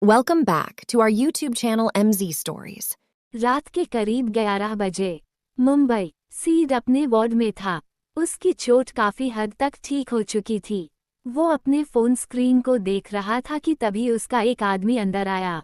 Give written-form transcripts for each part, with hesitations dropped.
Welcome back to our YouTube channel MZ Stories. रात के करीब 11 बजे मुंबई। सीड अपने वार्ड में था। उसकी चोट काफी हद तक ठीक हो चुकी थी। वो अपने फोन स्क्रीन को देख रहा था कि तभी उसका एक आदमी अंदर आया।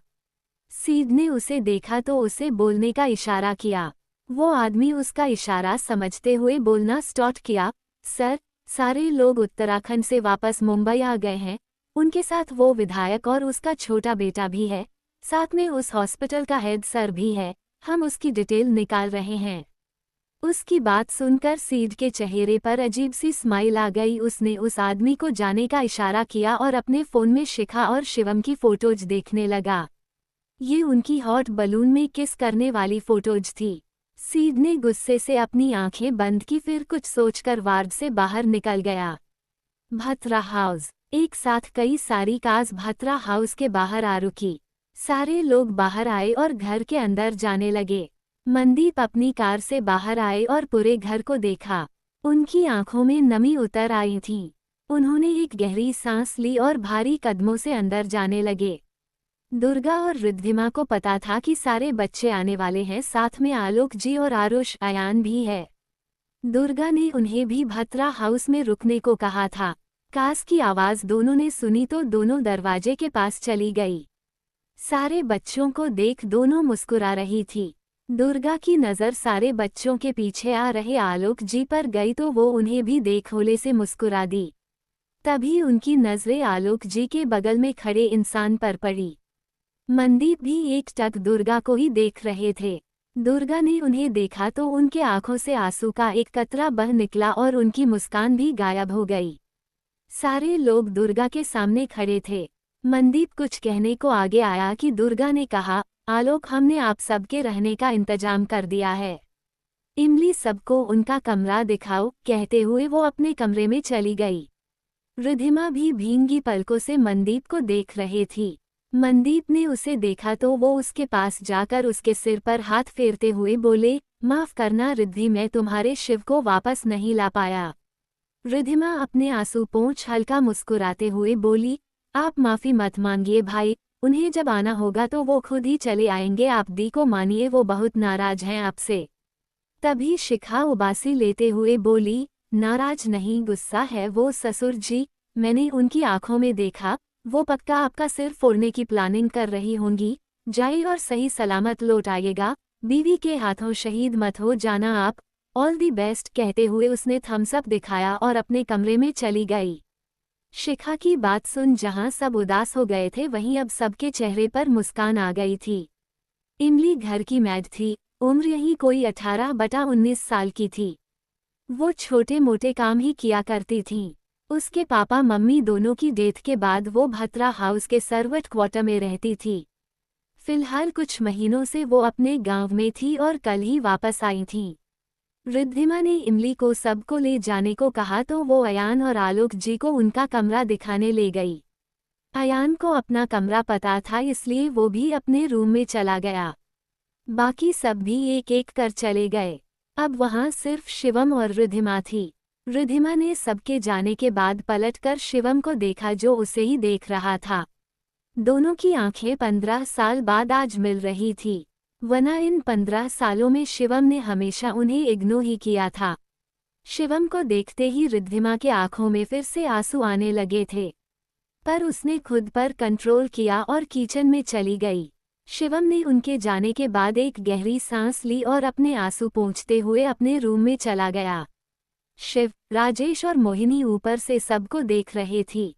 सीड ने उसे देखा तो उसे बोलने का इशारा किया। वो आदमी उसका इशारा समझते हुए बोलना स्टार्ट किया, सर, सारे लोग उत्तराखंड से वापस मुंबई आ गए हैं। उनके साथ वो विधायक और उसका छोटा बेटा भी है। साथ में उस हॉस्पिटल का हेड सर भी है। हम उसकी डिटेल निकाल रहे हैं। उसकी बात सुनकर सीड के चेहरे पर अजीब सी स्माइल आ गई। उसने उस आदमी को जाने का इशारा किया और अपने फोन में शिखा और शिवम की फोटोज देखने लगा। ये उनकी हॉट बलून में किस करने वाली फोटोज थी। सीड ने गुस्से से अपनी आंखें बंद की, फिर कुछ सोचकर वार्ड से बाहर निकल गया। भत्रा हाउस। एक साथ कई सारी कार्स भत्रा हाउस के बाहर आ रुकी। सारे लोग बाहर आए और घर के अंदर जाने लगे। मनदीप अपनी कार से बाहर आए और पूरे घर को देखा। उनकी आंखों में नमी उतर आई थी। उन्होंने एक गहरी सांस ली और भारी कदमों से अंदर जाने लगे। दुर्गा और रिद्धिमा को पता था कि सारे बच्चे आने वाले हैं, साथ में आलोक जी और आरुष अयान भी है। दुर्गा ने उन्हें भी भत्रा हाउस में रुकने को कहा था। कास की आवाज दोनों ने सुनी तो दोनों दरवाजे के पास चली गई। सारे बच्चों को देख दोनों मुस्कुरा रही थी। दुर्गा की नज़र सारे बच्चों के पीछे आ रहे आलोक जी पर गई तो वो उन्हें भी देख होले से मुस्कुरा दी। तभी उनकी नज़रें आलोक जी के बगल में खड़े इंसान पर पड़ी। मनदीप भी एक टक दुर्गा को ही देख रहे थे। दुर्गा ने उन्हें देखा तो उनके आंखों से आंसू का एक कतरा बह निकला और उनकी मुस्कान भी गायब हो गई। सारे लोग दुर्गा के सामने खड़े थे। मनदीप कुछ कहने को आगे आया कि दुर्गा ने कहा, आलोक, हमने आप सबके रहने का इंतजाम कर दिया है। इमली, सबको उनका कमरा दिखाओ, कहते हुए वो अपने कमरे में चली गई। रिद्धिमा भी भींगी पलकों से मनदीप को देख रही थी। मनदीप ने उसे देखा तो वो उसके पास जाकर उसके सिर पर हाथ फेरते हुए बोले, माफ करना रिद्धि, मैं तुम्हारे शिव को वापस नहीं ला पाया। रिद्धिमा अपने आंसू पोंछ हल्का मुस्कुराते हुए बोली, आप माफी मत मांगिए भाई, उन्हें जब आना होगा तो वो खुद ही चले आएंगे। आप दी को मानिए, वो बहुत नाराज हैं आपसे। तभी शिखा उबासी लेते हुए बोली, नाराज नहीं, गुस्सा है वो ससुर जी। मैंने उनकी आंखों में देखा, वो पक्का आपका सिर फोड़ने की प्लानिंग कर रही होंगी। जाइए और सही सलामत लौट आइएगा। बीवी के हाथों शहीद मत हो जाना आप। ऑल दी बेस्ट, कहते हुए उसने थम्स अप दिखाया और अपने कमरे में चली गई। शिखा की बात सुन जहां सब उदास हो गए थे वहीं अब सबके चेहरे पर मुस्कान आ गई थी। इमली घर की मैड थी। उम्र यही कोई 18-19 साल की थी। वो छोटे मोटे काम ही किया करती थीं। उसके पापा मम्मी दोनों की डेथ के बाद वो भत्रा हाउस के सर्वट क्वार्टर में रहती थी। फिलहाल कुछ महीनों से वो अपने गांव में थी और कल ही वापस आई थीं। रिद्धिमा ने इमली को सबको ले जाने को कहा तो वो अयान और आलोक जी को उनका कमरा दिखाने ले गई। अयान को अपना कमरा पता था, इसलिए वो भी अपने रूम में चला गया। बाकी सब भी एक एक कर चले गए। अब वहां सिर्फ शिवम और रिद्धिमा थी। रिद्धिमा ने सबके जाने के बाद पलटकर शिवम को देखा जो उसे ही देख रहा था। दोनों की आंखें 15 साल बाद आज मिल रही थी, वरना इन 15 सालों में शिवम ने हमेशा उन्हें इग्नोर ही किया था। शिवम को देखते ही रिद्धिमा के आंखों में फिर से आंसू आने लगे थे, पर उसने खुद पर कंट्रोल किया और किचन में चली गई। शिवम ने उनके जाने के बाद एक गहरी सांस ली और अपने आंसू पोंछते हुए अपने रूम में चला गया। शिव, राजेश और मोहिनी ऊपर से सबको देख रहे थी।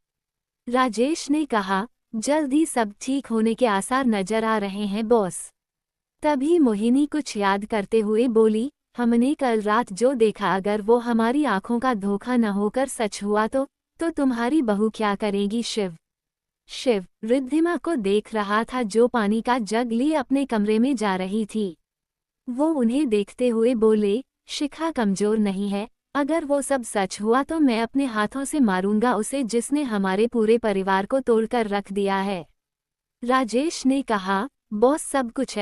राजेश ने कहा, जल्द ही सब ठीक होने के आसार नजर आ रहे हैं बॉस। तभी मोहिनी कुछ याद करते हुए बोली, हमने कल रात जो देखा, अगर वो हमारी आंखों का धोखा न होकर सच हुआ तो तुम्हारी बहू क्या करेगी शिव। शिव रिद्धिमा को देख रहा था जो पानी का जग लिए अपने कमरे में जा रही थी। वो उन्हें देखते हुए बोले, शिखा कमजोर नहीं है, अगर वो सब सच हुआ तो मैं अपने हाथों से मारूंगा उसे जिसने हमारे पूरे परिवार को तोड़कर रख दिया है। राजेश ने कहा, बॉस सब कुछ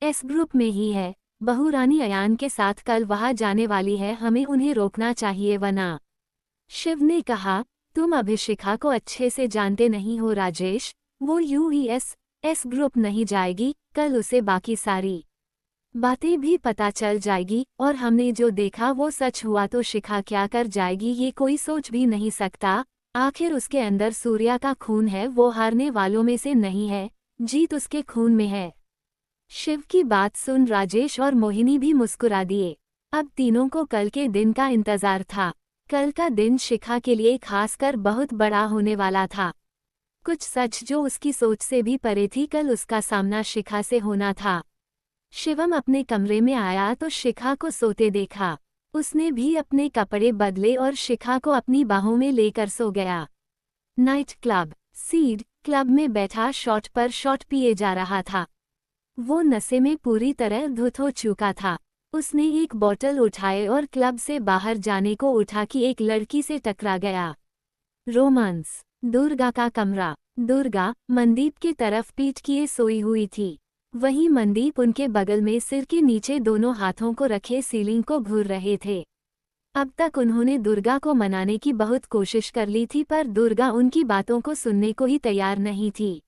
एस ग्रुप में ही है। बहू रानी अयान के साथ कल वहां जाने वाली है, हमें उन्हें रोकना चाहिए वरना। शिव ने कहा, तुम अभी शिखा को अच्छे से जानते नहीं हो राजेश, वो यूएस एस ग्रुप नहीं जाएगी, कल उसे बाकी सारी बातें भी पता चल जाएगी, और हमने जो देखा वो सच हुआ तो शिखा क्या कर जाएगी ये कोई सोच भी नहीं सकता। आखिर उसके अंदर सूर्या का खून है, वो हारने वालों में से नहीं है, जीत उसके खून में है। शिव की बात सुन राजेश और मोहिनी भी मुस्कुरा दिए। अब तीनों को कल के दिन का इंतजार था। कल का दिन शिखा के लिए खासकर बहुत बड़ा होने वाला था। कुछ सच जो उसकी सोच से भी परे थी, कल उसका सामना शिखा से होना था। शिवम अपने कमरे में आया तो शिखा को सोते देखा। उसने भी अपने कपड़े बदले और शिखा को अपनी बाहों में लेकर सो गया। नाइट क्लब सीड क्लब में बैठा शॉट पर शॉट पिए जा रहा था। वो नशे में पूरी तरह धुत हो चुका था। उसने एक बोतल उठाए और क्लब से बाहर जाने को उठा कि एक लड़की से टकरा गया। रोमांस। दुर्गा का कमरा। दुर्गा मनदीप की तरफ पीठ किए सोई हुई थी। वहीं मनदीप उनके बगल में सिर के नीचे दोनों हाथों को रखे सीलिंग को घूर रहे थे। अब तक उन्होंने दुर्गा को मनाने की बहुत कोशिश कर ली थी, पर दुर्गा उनकी बातों को सुनने को ही तैयार नहीं थी।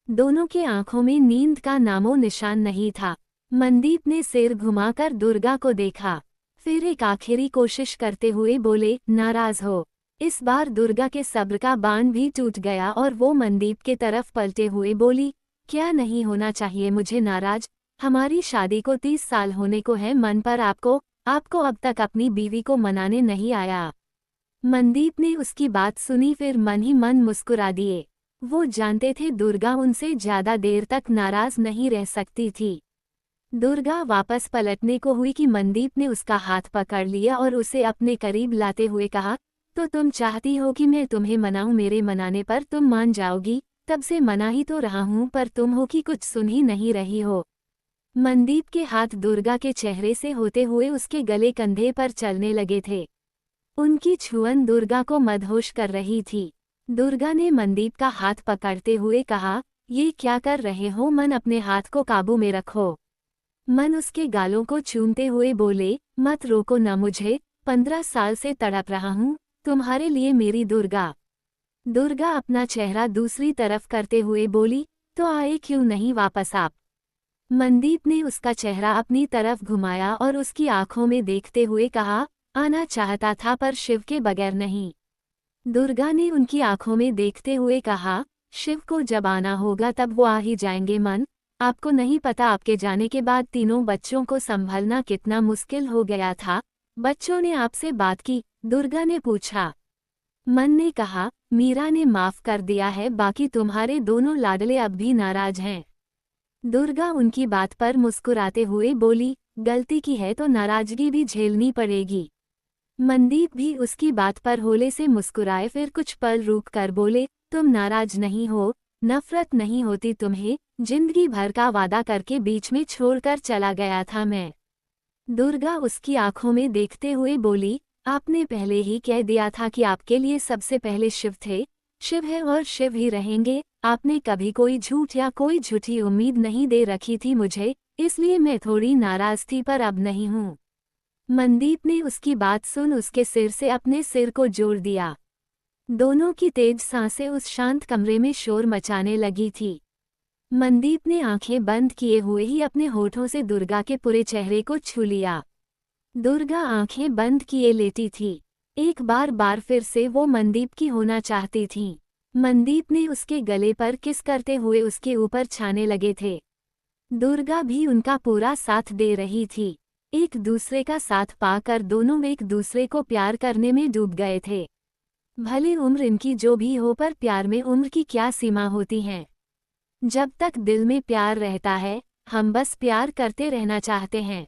दोनों के आंखों में नींद का नामो निशान नहीं था। मनदीप ने सिर घुमाकर दुर्गा को देखा, फिर एक आखिरी कोशिश करते हुए बोले, नाराज हो। इस बार दुर्गा के सब्र का बांध भी टूट गया और वो मनदीप के तरफ पलटे हुए बोली, क्या नहीं होना चाहिए मुझे नाराज? हमारी शादी को 30 साल होने को है, मन पर आपको अब तक अपनी बीवी को मनाने नहीं आया। मनदीप ने उसकी बात सुनी, फिर मन ही मन मुस्कुरा दिए। वो जानते थे दुर्गा उनसे ज्यादा देर तक नाराज नहीं रह सकती थी। दुर्गा वापस पलटने को हुई कि मनदीप ने उसका हाथ पकड़ लिया और उसे अपने करीब लाते हुए कहा, तो तुम चाहती हो कि मैं तुम्हें मनाऊं? मेरे मनाने पर तुम मान जाओगी? तब से मना ही तो रहा हूं, पर तुम हो कि कुछ सुन ही नहीं रही हो। मनदीप के हाथ दुर्गा के चेहरे से होते हुए उसके गले कंधे पर चलने लगे थे। उनकी छुअन दुर्गा को मदहोश कर रही थी। दुर्गा ने मनदीप का हाथ पकड़ते हुए कहा, ये क्या कर रहे हो? मन अपने हाथ को काबू में रखो। मन उसके गालों को चूमते हुए बोले, मत रोको न मुझे, 15 साल से तड़प रहा हूँ तुम्हारे लिए मेरी दुर्गा। दुर्गा अपना चेहरा दूसरी तरफ करते हुए बोली, तो आए क्यों नहीं वापस आप? मनदीप ने उसका चेहरा अपनी तरफ घुमाया और उसकी आंखों में देखते हुए कहा, आना चाहता था पर शिव के बगैर नहीं। दुर्गा ने उनकी आंखों में देखते हुए कहा, शिव को जब आना होगा तब वो आ ही जाएंगे। मन, आपको नहीं पता आपके जाने के बाद तीनों बच्चों को संभलना कितना मुश्किल हो गया था। बच्चों ने आपसे बात की? दुर्गा ने पूछा। मन ने कहा, मीरा ने माफ कर दिया है, बाकी तुम्हारे दोनों लाडले अब भी नाराज हैं। दुर्गा उनकी बात पर मुस्कुराते हुए बोली, गलती की है तो नाराजगी भी झेलनी पड़ेगी। मनदीप भी उसकी बात पर होले से मुस्कुराए, फिर कुछ पल रुक कर बोले, तुम नाराज नहीं हो? नफरत नहीं होती तुम्हें? जिंदगी भर का वादा करके बीच में छोड़कर चला गया था मैं। दुर्गा उसकी आंखों में देखते हुए बोली, आपने पहले ही कह दिया था कि आपके लिए सबसे पहले शिव थे, शिव है और शिव ही रहेंगे। आपने कभी कोई झूठ या कोई झूठी उम्मीद नहीं दे रखी थी मुझे, इसलिए मैं थोड़ी नाराज थी, पर अब नहीं हूँ। मनदीप ने उसकी बात सुन उसके सिर से अपने सिर को जोड़ दिया। दोनों की तेज सांसें उस शांत कमरे में शोर मचाने लगी थी। मनदीप ने आंखें बंद किए हुए ही अपने होठों से दुर्गा के पूरे चेहरे को छू लिया। दुर्गा आंखें बंद किए लेटी थी। एक बार फिर से वो मनदीप की होना चाहती थीं। मनदीप ने उसके गले पर किस करते हुए उसके ऊपर छाने लगे थे। दुर्गा भी उनका पूरा साथ दे रही थी। एक दूसरे का साथ पाकर दोनों एक दूसरे को प्यार करने में डूब गए थे। भले उम्र इनकी जो भी हो, पर प्यार में उम्र की क्या सीमा होती है। जब तक दिल में प्यार रहता है, हम बस प्यार करते रहना चाहते हैं।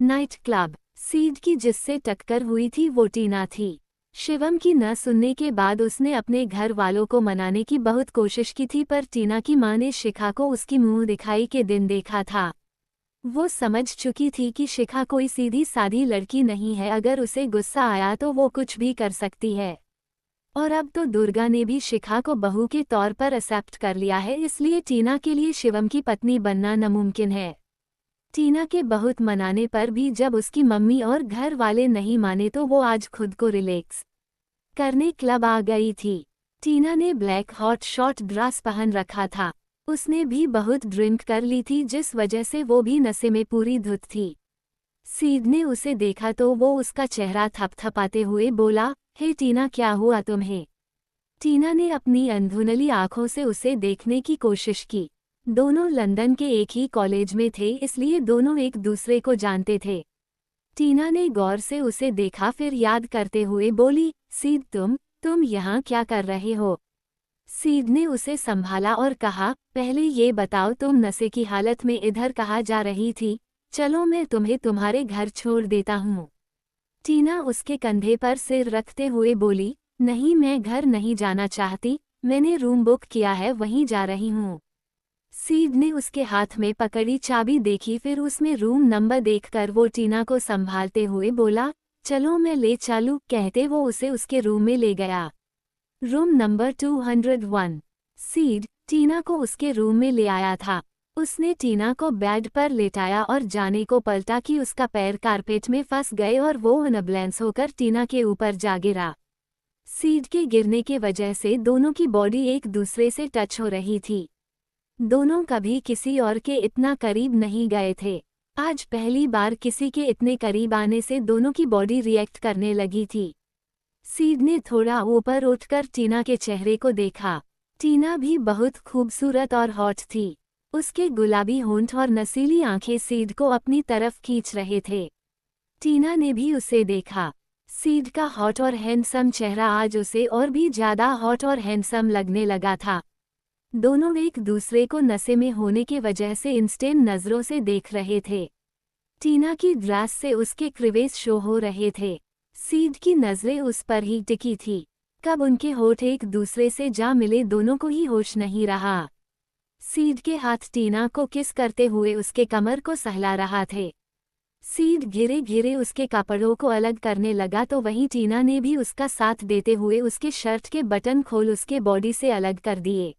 नाइट क्लब सीड की जिससे टक्कर हुई थी वो टीना थी। शिवम की न सुनने के बाद उसने अपने घर वालों को मनाने की बहुत कोशिश की थी, पर टीना की मां ने शिखा को उसकी मुंह दिखाई के दिन देखा था। वो समझ चुकी थी कि शिखा कोई सीधी साधी लड़की नहीं है, अगर उसे गुस्सा आया तो वो कुछ भी कर सकती है। और अब तो दुर्गा ने भी शिखा को बहू के तौर पर एक्सेप्ट कर लिया है, इसलिए टीना के लिए शिवम की पत्नी बनना नामुमकिन है। टीना के बहुत मनाने पर भी जब उसकी मम्मी और घर वाले नहीं माने तो वो आज खुद को रिलैक्स करने क्लब आ गई थी। टीना ने ब्लैक हॉट शॉर्ट ड्रेस पहन रखा था। उसने भी बहुत ड्रिंक कर ली थी जिस वजह से वो भी नशे में पूरी धुत थी। सीड ने उसे देखा तो वो उसका चेहरा थपथपाते हुए बोला, हे टीना, क्या हुआ तुम्हें? टीना ने अपनी अंधुनली आंखों से उसे देखने की कोशिश की। दोनों लंदन के एक ही कॉलेज में थे, इसलिए दोनों एक दूसरे को जानते थे। टीना ने गौर से उसे देखा, फिर याद करते हुए बोली, सीड, तुम यहाँ क्या कर रहे हो? सीड ने उसे संभाला और कहा, पहले ये बताओ, तुम नशे की हालत में इधर कहाँ जा रही थी? चलो मैं तुम्हें तुम्हारे घर छोड़ देता हूँ। टीना उसके कंधे पर सिर रखते हुए बोली, नहीं, मैं घर नहीं जाना चाहती, मैंने रूम बुक किया है, वहीं जा रही हूँ। सीड ने उसके हाथ में पकड़ी चाबी देखी, फिर उसमें रूम नंबर देखकर वो टीना को संभालते हुए बोला, चलो मैं ले चलूं, कहते वो उसे उसके रूम में ले गया। Room number 201। सीड टीना को उसके रूम में ले आया था। उसने टीना को बेड पर लेटाया और जाने को पलटा कि उसका पैर कारपेट में फंस गए और वो अनबैलेंस होकर टीना के ऊपर जा गिरा। सीड के गिरने के वजह से दोनों की बॉडी एक दूसरे से टच हो रही थी। दोनों कभी किसी और के इतना करीब नहीं गए थे। आज पहली बार किसी के इतने करीब आने से दोनों की बॉडी रिएक्ट करने लगी थी। सीड ने थोड़ा ऊपर उठकर टीना के चेहरे को देखा। टीना भी बहुत खूबसूरत और हॉट थी। उसके गुलाबी होंठ और नसीली आंखें सीड को अपनी तरफ खींच रहे थे। टीना ने भी उसे देखा। सीड का हॉट और हैंडसम चेहरा आज उसे और भी ज्यादा हॉट और हैंडसम लगने लगा था। दोनों एक दूसरे को नशे में होने के वजह से इंस्टेंट नजरों से देख रहे थे। टीना की ड्रेस से उसके क्रीवेस शो हो रहे थे। सीड की नजरें उस पर ही टिकी थी। कब उनके होठ एक दूसरे से जा मिले, दोनों को ही होश नहीं रहा। सीड के हाथ टीना को किस करते हुए उसके कमर को सहला रहा थे। सीड घिरे घिरे उसके कपड़ों को अलग करने लगा तो वहीं टीना ने भी उसका साथ देते हुए उसके शर्ट के बटन खोल उसके बॉडी से अलग कर दिए।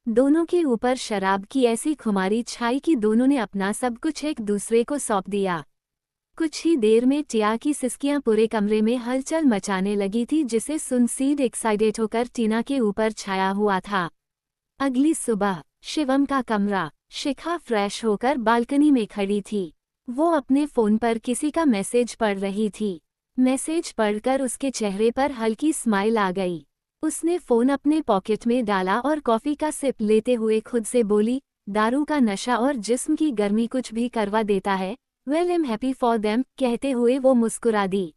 दोनों के ऊपर शराब की ऐसी खुमारी छाई कि दोनों ने अपना सब कुछ एक दूसरे को सौंप दिया। कुछ ही देर में टिया की सिसकियां पूरे कमरे में हलचल मचाने लगी थी, जिसे सुन सीड एक्साइटेड होकर टीना के ऊपर छाया हुआ था। अगली सुबह शिवम का कमरा। शिखा फ्रेश होकर बालकनी में खड़ी थी। वो अपने फोन पर किसी का मैसेज पढ़ रही थी। मैसेज पढ़कर उसके चेहरे पर हल्की स्माइल आ गई। उसने फोन अपने पॉकेट में डाला और कॉफी का सिप लेते हुए खुद से बोली, दारू का नशा और जिस्म की गर्मी कुछ भी करवा देता है। Well, I am happy for them, कहते हुए वो मुस्कुरा दी।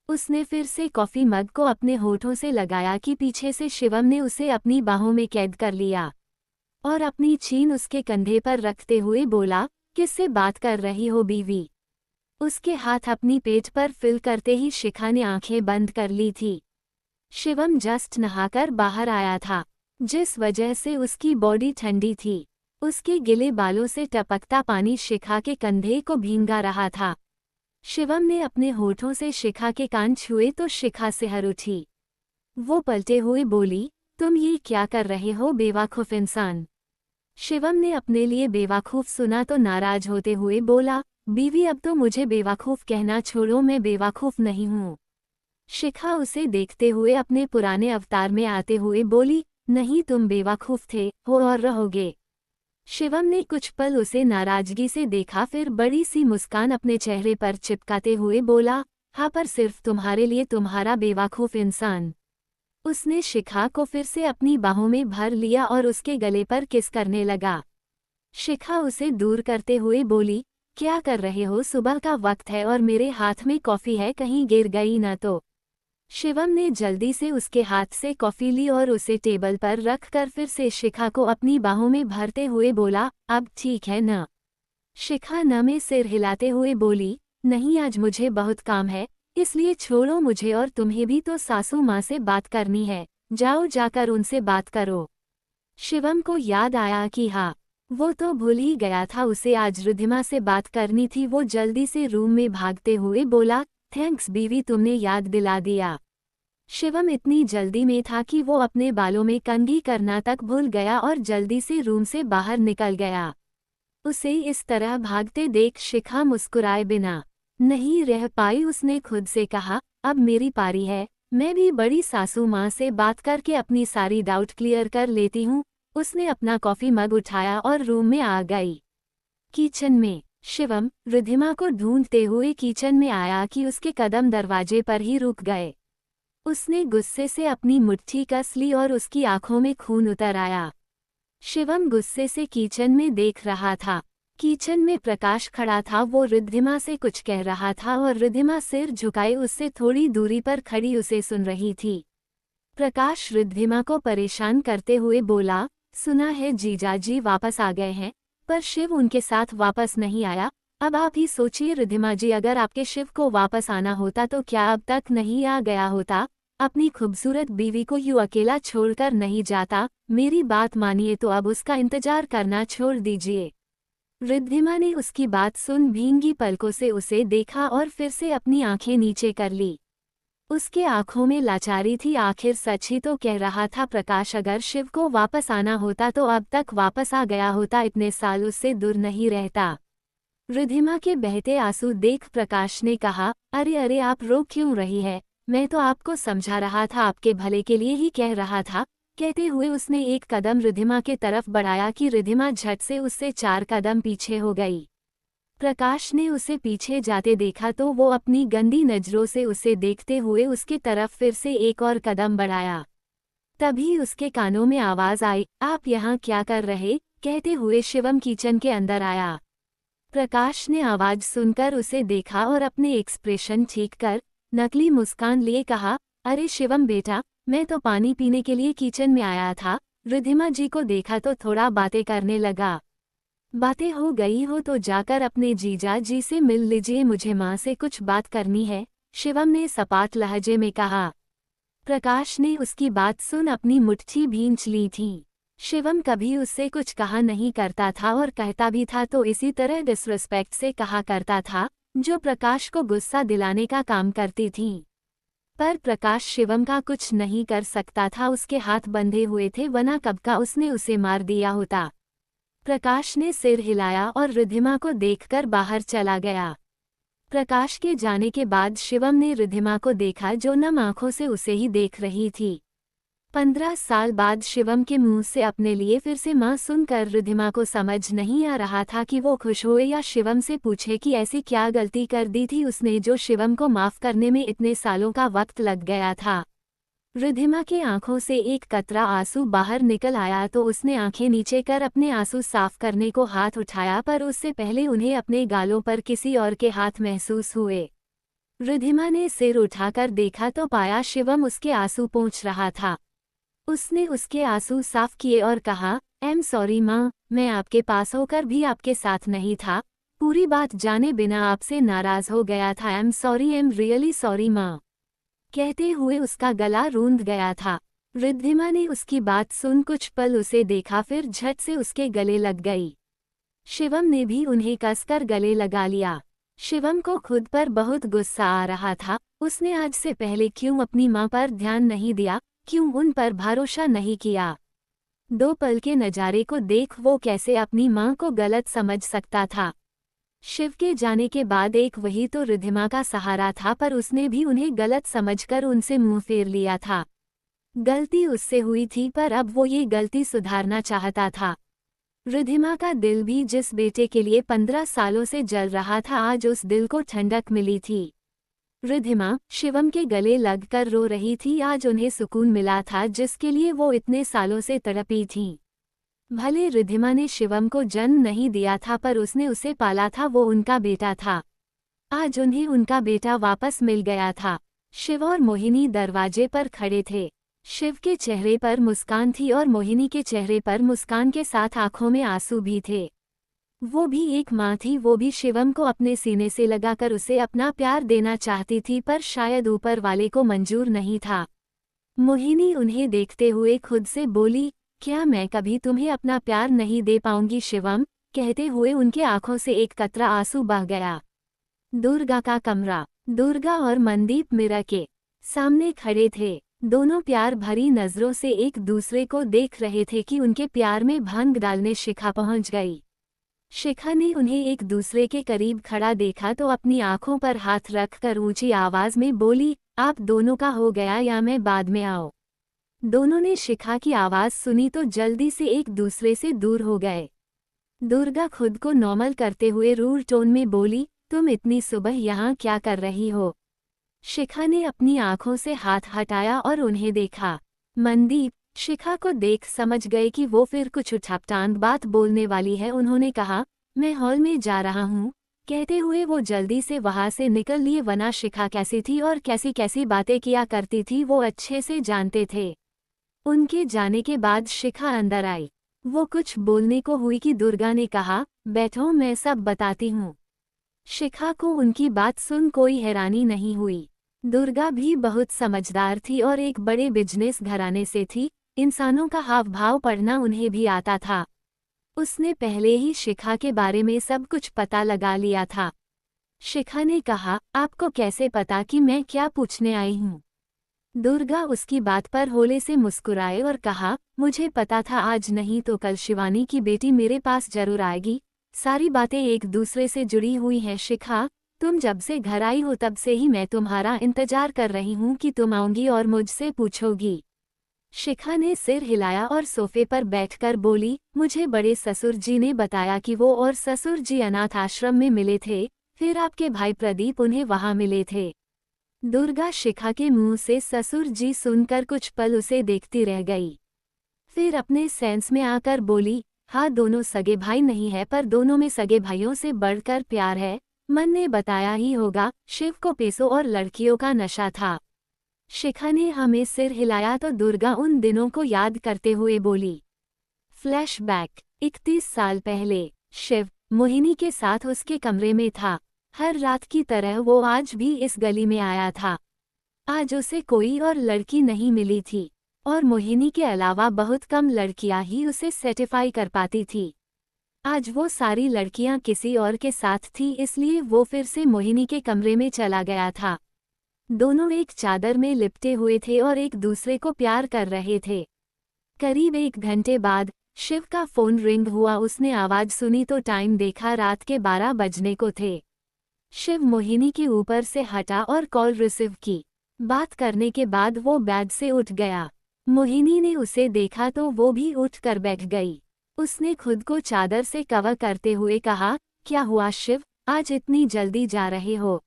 उसने फिर से कॉफी मग को अपने होठों से लगाया कि पीछे से शिवम ने उसे अपनी बाहों में कैद कर लिया और अपनी चीन उसके कंधे पर रखते हुए बोला, किससे बात कर रही हो बीवी? उसके हाथ अपनी पेट पर फिल करते ही शिखा ने आंखें बंद कर ली थी। शिवम जस्ट नहाकर बाहर आया था, जिस वजह से उसकी बॉडी ठंडी थी। उसके गिले बालों से टपकता पानी शिखा के कंधे को भींगा रहा था। शिवम ने अपने होठों से शिखा के कान छुए तो शिखा सिहर उठी। वो पलटे हुए बोली, तुम ये क्या कर रहे हो बेवकूफ इंसान? शिवम ने अपने लिए बेवकूफ सुना तो नाराज होते हुए बोला, बीवी अब तो मुझे बेवकूफ कहना छोड़ो, मैं बेवकूफ नहीं हूँ। शिखा उसे देखते हुए अपने पुराने अवतार में आते हुए बोली, नहीं, तुम बेवकूफ थे हो और रहोगे। शिवम ने कुछ पल उसे नाराजगी से देखा, फिर बड़ी सी मुस्कान अपने चेहरे पर चिपकाते हुए बोला, हाँ, पर सिर्फ तुम्हारे लिए, तुम्हारा बेवकूफ इंसान। उसने शिखा को फिर से अपनी बाहों में भर लिया और उसके गले पर किस करने लगा। शिखा उसे दूर करते हुए बोली, क्या कर रहे हो? सुबह का वक्त है और मेरे हाथ में कॉफी है, कहीं गिर गई ना तो? शिवम ने जल्दी से उसके हाथ से कॉफी ली और उसे टेबल पर रखकर फिर से शिखा को अपनी बाहों में भरते हुए बोला, अब ठीक है ना? शिखा न में सिर हिलाते हुए बोली, नहीं, आज मुझे बहुत काम है, इसलिए छोड़ो मुझे, और तुम्हें भी तो सासू माँ से बात करनी है, जाओ जाकर उनसे बात करो। शिवम को याद आया कि हाँ, वो तो भूल ही गया था, उसे आज रिद्धिमा से बात करनी थी। वो जल्दी से रूम में भागते हुए बोला, थैंक्स बीवी, तुमने याद दिला दिया। शिवम इतनी जल्दी में था कि वो अपने बालों में कंघी करना तक भूल गया और जल्दी से रूम से बाहर निकल गया। उसे इस तरह भागते देख शिखा मुस्कुराए बिना नहीं रह पाई। उसने खुद से कहा, अब मेरी पारी है, मैं भी बड़ी सासू माँ से बात करके अपनी सारी डाउट क्लियर कर लेती हूँ। उसने अपना कॉफी मग उठाया और रूम में आ गई। किचन में शिवम रिद्धिमा को ढूंढते हुए किचन में आया कि उसके कदम दरवाजे पर ही रुक गए। उसने गुस्से से अपनी मुट्ठी कस ली और उसकी आंखों में खून उतर आया। शिवम गुस्से से किचन में देख रहा था। किचन में प्रकाश खड़ा था, वो रिद्धिमा से कुछ कह रहा था और रिद्धिमा सिर झुकाए उससे थोड़ी दूरी पर खड़ी उसे सुन रही थी। प्रकाश रिद्धिमा को परेशान करते हुए बोला, सुना है जीजाजी वापस आ गए हैं, पर शिव उनके साथ वापस नहीं आया। अब आप ही सोचिए रिद्धिमा जी, अगर आपके शिव को वापस आना होता तो क्या अब तक नहीं आ गया होता? अपनी खूबसूरत बीवी को यूं अकेला छोड़कर नहीं जाता। मेरी बात मानिए तो अब उसका इंतजार करना छोड़ दीजिए। रिद्धिमा ने उसकी बात सुन भींगी पलकों से उसे देखा और फिर से अपनी आंखें नीचे कर ली। उसके आंखों में लाचारी थी। आखिर सच ही तो कह रहा था प्रकाश, अगर शिव को वापस आना होता तो अब तक वापस आ गया होता, इतने साल उससे दूर नहीं रहता। रिद्धिमा के बहते आंसू देख प्रकाश ने कहा, अरे अरे आप रो क्यों रही है? मैं तो आपको समझा रहा था, आपके भले के लिए ही कह रहा था। कहते हुए उसने एक कदम रिद्धिमा के तरफ बढ़ाया कि रिद्धिमा झट से उससे 4 कदम पीछे हो गई। प्रकाश ने उसे पीछे जाते देखा तो वो अपनी गंदी नजरों से उसे देखते हुए उसके तरफ फिर से एक और कदम बढ़ाया। तभी उसके कानों में आवाज आई, आप यहाँ क्या कर रहे? कहते हुए शिवम किचन के अंदर आया। प्रकाश ने आवाज सुनकर उसे देखा और अपने एक्सप्रेशन ठीक कर नकली मुस्कान लिए कहा, अरे शिवम बेटा, मैं तो पानी पीने के लिए किचन में आया था। रिद्धिमा जी को देखा तो थोड़ा बातें करने लगा। बातें हो गई हो तो जाकर अपने जीजा जी से मिल लीजिए, मुझे माँ से कुछ बात करनी है, शिवम ने सपाट लहजे में कहा। प्रकाश ने उसकी बात सुन अपनी मुट्ठी भींच ली थी। शिवम कभी उससे कुछ कहा नहीं करता था और कहता भी था तो इसी तरह डिसरिस्पेक्ट से कहा करता था, जो प्रकाश को गुस्सा दिलाने का काम करती थी। पर प्रकाश शिवम का कुछ नहीं कर सकता था, उसके हाथ बंधे हुए थे, वरना कब का उसने उसे मार दिया होता। प्रकाश ने सिर हिलाया और रिद्धिमा को देखकर बाहर चला गया। प्रकाश के जाने के बाद शिवम ने रिद्धिमा को देखा जो नम आंखों से उसे ही देख रही थी। 15 साल बाद शिवम के मुंह से अपने लिए फिर से मां सुनकर रिद्धिमा को समझ नहीं आ रहा था कि वो खुश होए या शिवम से पूछे कि ऐसी क्या गलती कर दी थी उसने जो शिवम को माफ करने में इतने सालों का वक्त लग गया था। रिद्धिमा की आंखों से एक कतरा आंसू बाहर निकल आया तो उसने आंखें नीचे कर अपने आंसू साफ करने को हाथ उठाया, पर उससे पहले उन्हें अपने गालों पर किसी और के हाथ महसूस हुए। रिद्धिमा ने सिर उठाकर देखा तो पाया शिवम उसके आंसू पोंछ रहा था। उसने उसके आंसू साफ किए और कहा, एम सॉरी माँ, मैं आपके पास होकर भी आपके साथ नहीं था, पूरी बात जाने बिना आपसे नाराज हो गया था। Am sorry, am really sorry माँ। कहते हुए उसका गला रूंध गया था। रिद्धिमा ने उसकी बात सुन कुछ पल उसे देखा, फिर झट से उसके गले लग गई। शिवम ने भी उन्हें कसकर गले लगा लिया। शिवम को खुद पर बहुत गुस्सा आ रहा था। उसने आज से पहले क्यों अपनी मां पर ध्यान नहीं दिया, क्यों उन पर भरोसा नहीं किया। 2 पल के नज़ारे को देख वो कैसे अपनी मां को गलत समझ सकता था। शिव के जाने के बाद एक वही तो रिद्धिमा का सहारा था, पर उसने भी उन्हें गलत समझकर उनसे मुंह फेर लिया था। गलती उससे हुई थी, पर अब वो ये गलती सुधारना चाहता था। रिद्धिमा का दिल भी जिस बेटे के लिए 15 सालों से जल रहा था, आज उस दिल को ठंडक मिली थी। रिद्धिमा शिवम के गले लगकर रो रही थी। आज उन्हें सुकून मिला था जिसके लिए वो इतने सालों से तड़पी थीं। भले रिद्धिमा ने शिवम को जन्म नहीं दिया था, पर उसने उसे पाला था, वो उनका बेटा था। आज उन्हें उनका बेटा वापस मिल गया था। शिव और मोहिनी दरवाजे पर खड़े थे। शिव के चेहरे पर मुस्कान थी और मोहिनी के चेहरे पर मुस्कान के साथ आंखों में आंसू भी थे। वो भी एक माँ थी, वो भी शिवम को अपने सीने से लगाकर उसे अपना प्यार देना चाहती थी, पर शायद ऊपर वाले को मंजूर नहीं था। मोहिनी उन्हें देखते हुए खुद से बोली, क्या मैं कभी तुम्हें अपना प्यार नहीं दे पाऊंगी शिवम? कहते हुए उनके आंखों से एक कतरा आंसू बह गया। दुर्गा का कमरा। दुर्गा और मनदीप मिरर के सामने खड़े थे। दोनों प्यार भरी नजरों से एक दूसरे को देख रहे थे कि उनके प्यार में भंग डालने शिखा पहुंच गई। शिखा ने उन्हें एक दूसरे के करीब खड़ा देखा तो अपनी आंखों पर हाथ रखकर ऊंची आवाज में बोली, आप दोनों का हो गया या मैं बाद में आओ? दोनों ने शिखा की आवाज़ सुनी तो जल्दी से एक दूसरे से दूर हो गए। दुर्गा खुद को नॉर्मल करते हुए रूड टोन में बोली, तुम इतनी सुबह यहाँ क्या कर रही हो? शिखा ने अपनी आंखों से हाथ हटाया और उन्हें देखा। मनदीप शिखा को देख समझ गए कि वो फिर कुछ उठापटांग बात बोलने वाली है। उन्होंने कहा, मैं हॉल में जा रहा हूँ। कहते हुए वो जल्दी से वहां से निकल लिए। वरना शिखा कैसी थी और कैसी कैसी बातें किया करती थी वो अच्छे से जानते थे। उनके जाने के बाद शिखा अंदर आई। वो कुछ बोलने को हुई कि दुर्गा ने कहा, बैठो मैं सब बताती हूँ। शिखा को उनकी बात सुन कोई हैरानी नहीं हुई। दुर्गा भी बहुत समझदार थी और एक बड़े बिजनेस घराने से थी। इंसानों का हाव भाव पढ़ना उन्हें भी आता था। उसने पहले ही शिखा के बारे में सब कुछ पता लगा लिया था। शिखा ने कहा, आपको कैसे पता कि मैं क्या पूछने आई हूँ? दुर्गा उसकी बात पर होले से मुस्कुराए और कहा, मुझे पता था आज नहीं तो कल शिवानी की बेटी मेरे पास जरूर आएगी। सारी बातें एक दूसरे से जुड़ी हुई हैं शिखा। तुम जब से घर आई हो तब से ही मैं तुम्हारा इंतजार कर रही हूँ कि तुम आओगी और मुझसे पूछोगी। शिखा ने सिर हिलाया और सोफे पर बैठकर बोली, मुझे बड़े ससुर जी ने बताया कि वो और ससुर जी अनाथ आश्रम में मिले थे। फिर आपके भाई प्रदीप उन्हें वहां मिले थे। दुर्गा शिखा के मुंह से ससुर जी सुनकर कुछ पल उसे देखती रह गई। फिर अपने सेंस में आकर बोली, हाँ दोनों सगे भाई नहीं है पर दोनों में सगे भाइयों से बढ़कर प्यार है। मन ने बताया ही होगा, शिव को पैसों और लड़कियों का नशा था। शिखा ने हमें सिर हिलाया तो दुर्गा उन दिनों को याद करते हुए बोली। फ्लैशबैक 31 साल पहले शिव मोहिनी के साथ उसके कमरे में था। हर रात की तरह वो आज भी इस गली में आया था। आज उसे कोई और लड़की नहीं मिली थी और मोहिनी के अलावा बहुत कम लड़कियां ही उसे सेटिफाई कर पाती थी। आज वो सारी लड़कियां किसी और के साथ थी, इसलिए वो फिर से मोहिनी के कमरे में चला गया था। दोनों एक चादर में लिपटे हुए थे और एक दूसरे को प्यार कर रहे थे। करीब 1 घंटे बाद शिव का फोन रिंग हुआ। उसने आवाज सुनी तो टाइम देखा, रात के 12 बजने को थे। शिव मोहिनी के ऊपर से हटा और कॉल रिसीव की। बात करने के बाद वो बेड से उठ गया। मोहिनी ने उसे देखा तो वो भी उठ कर बैठ गई। उसने खुद को चादर से कवर करते हुए कहा, क्या हुआ शिव, आज इतनी जल्दी जा रहे हो?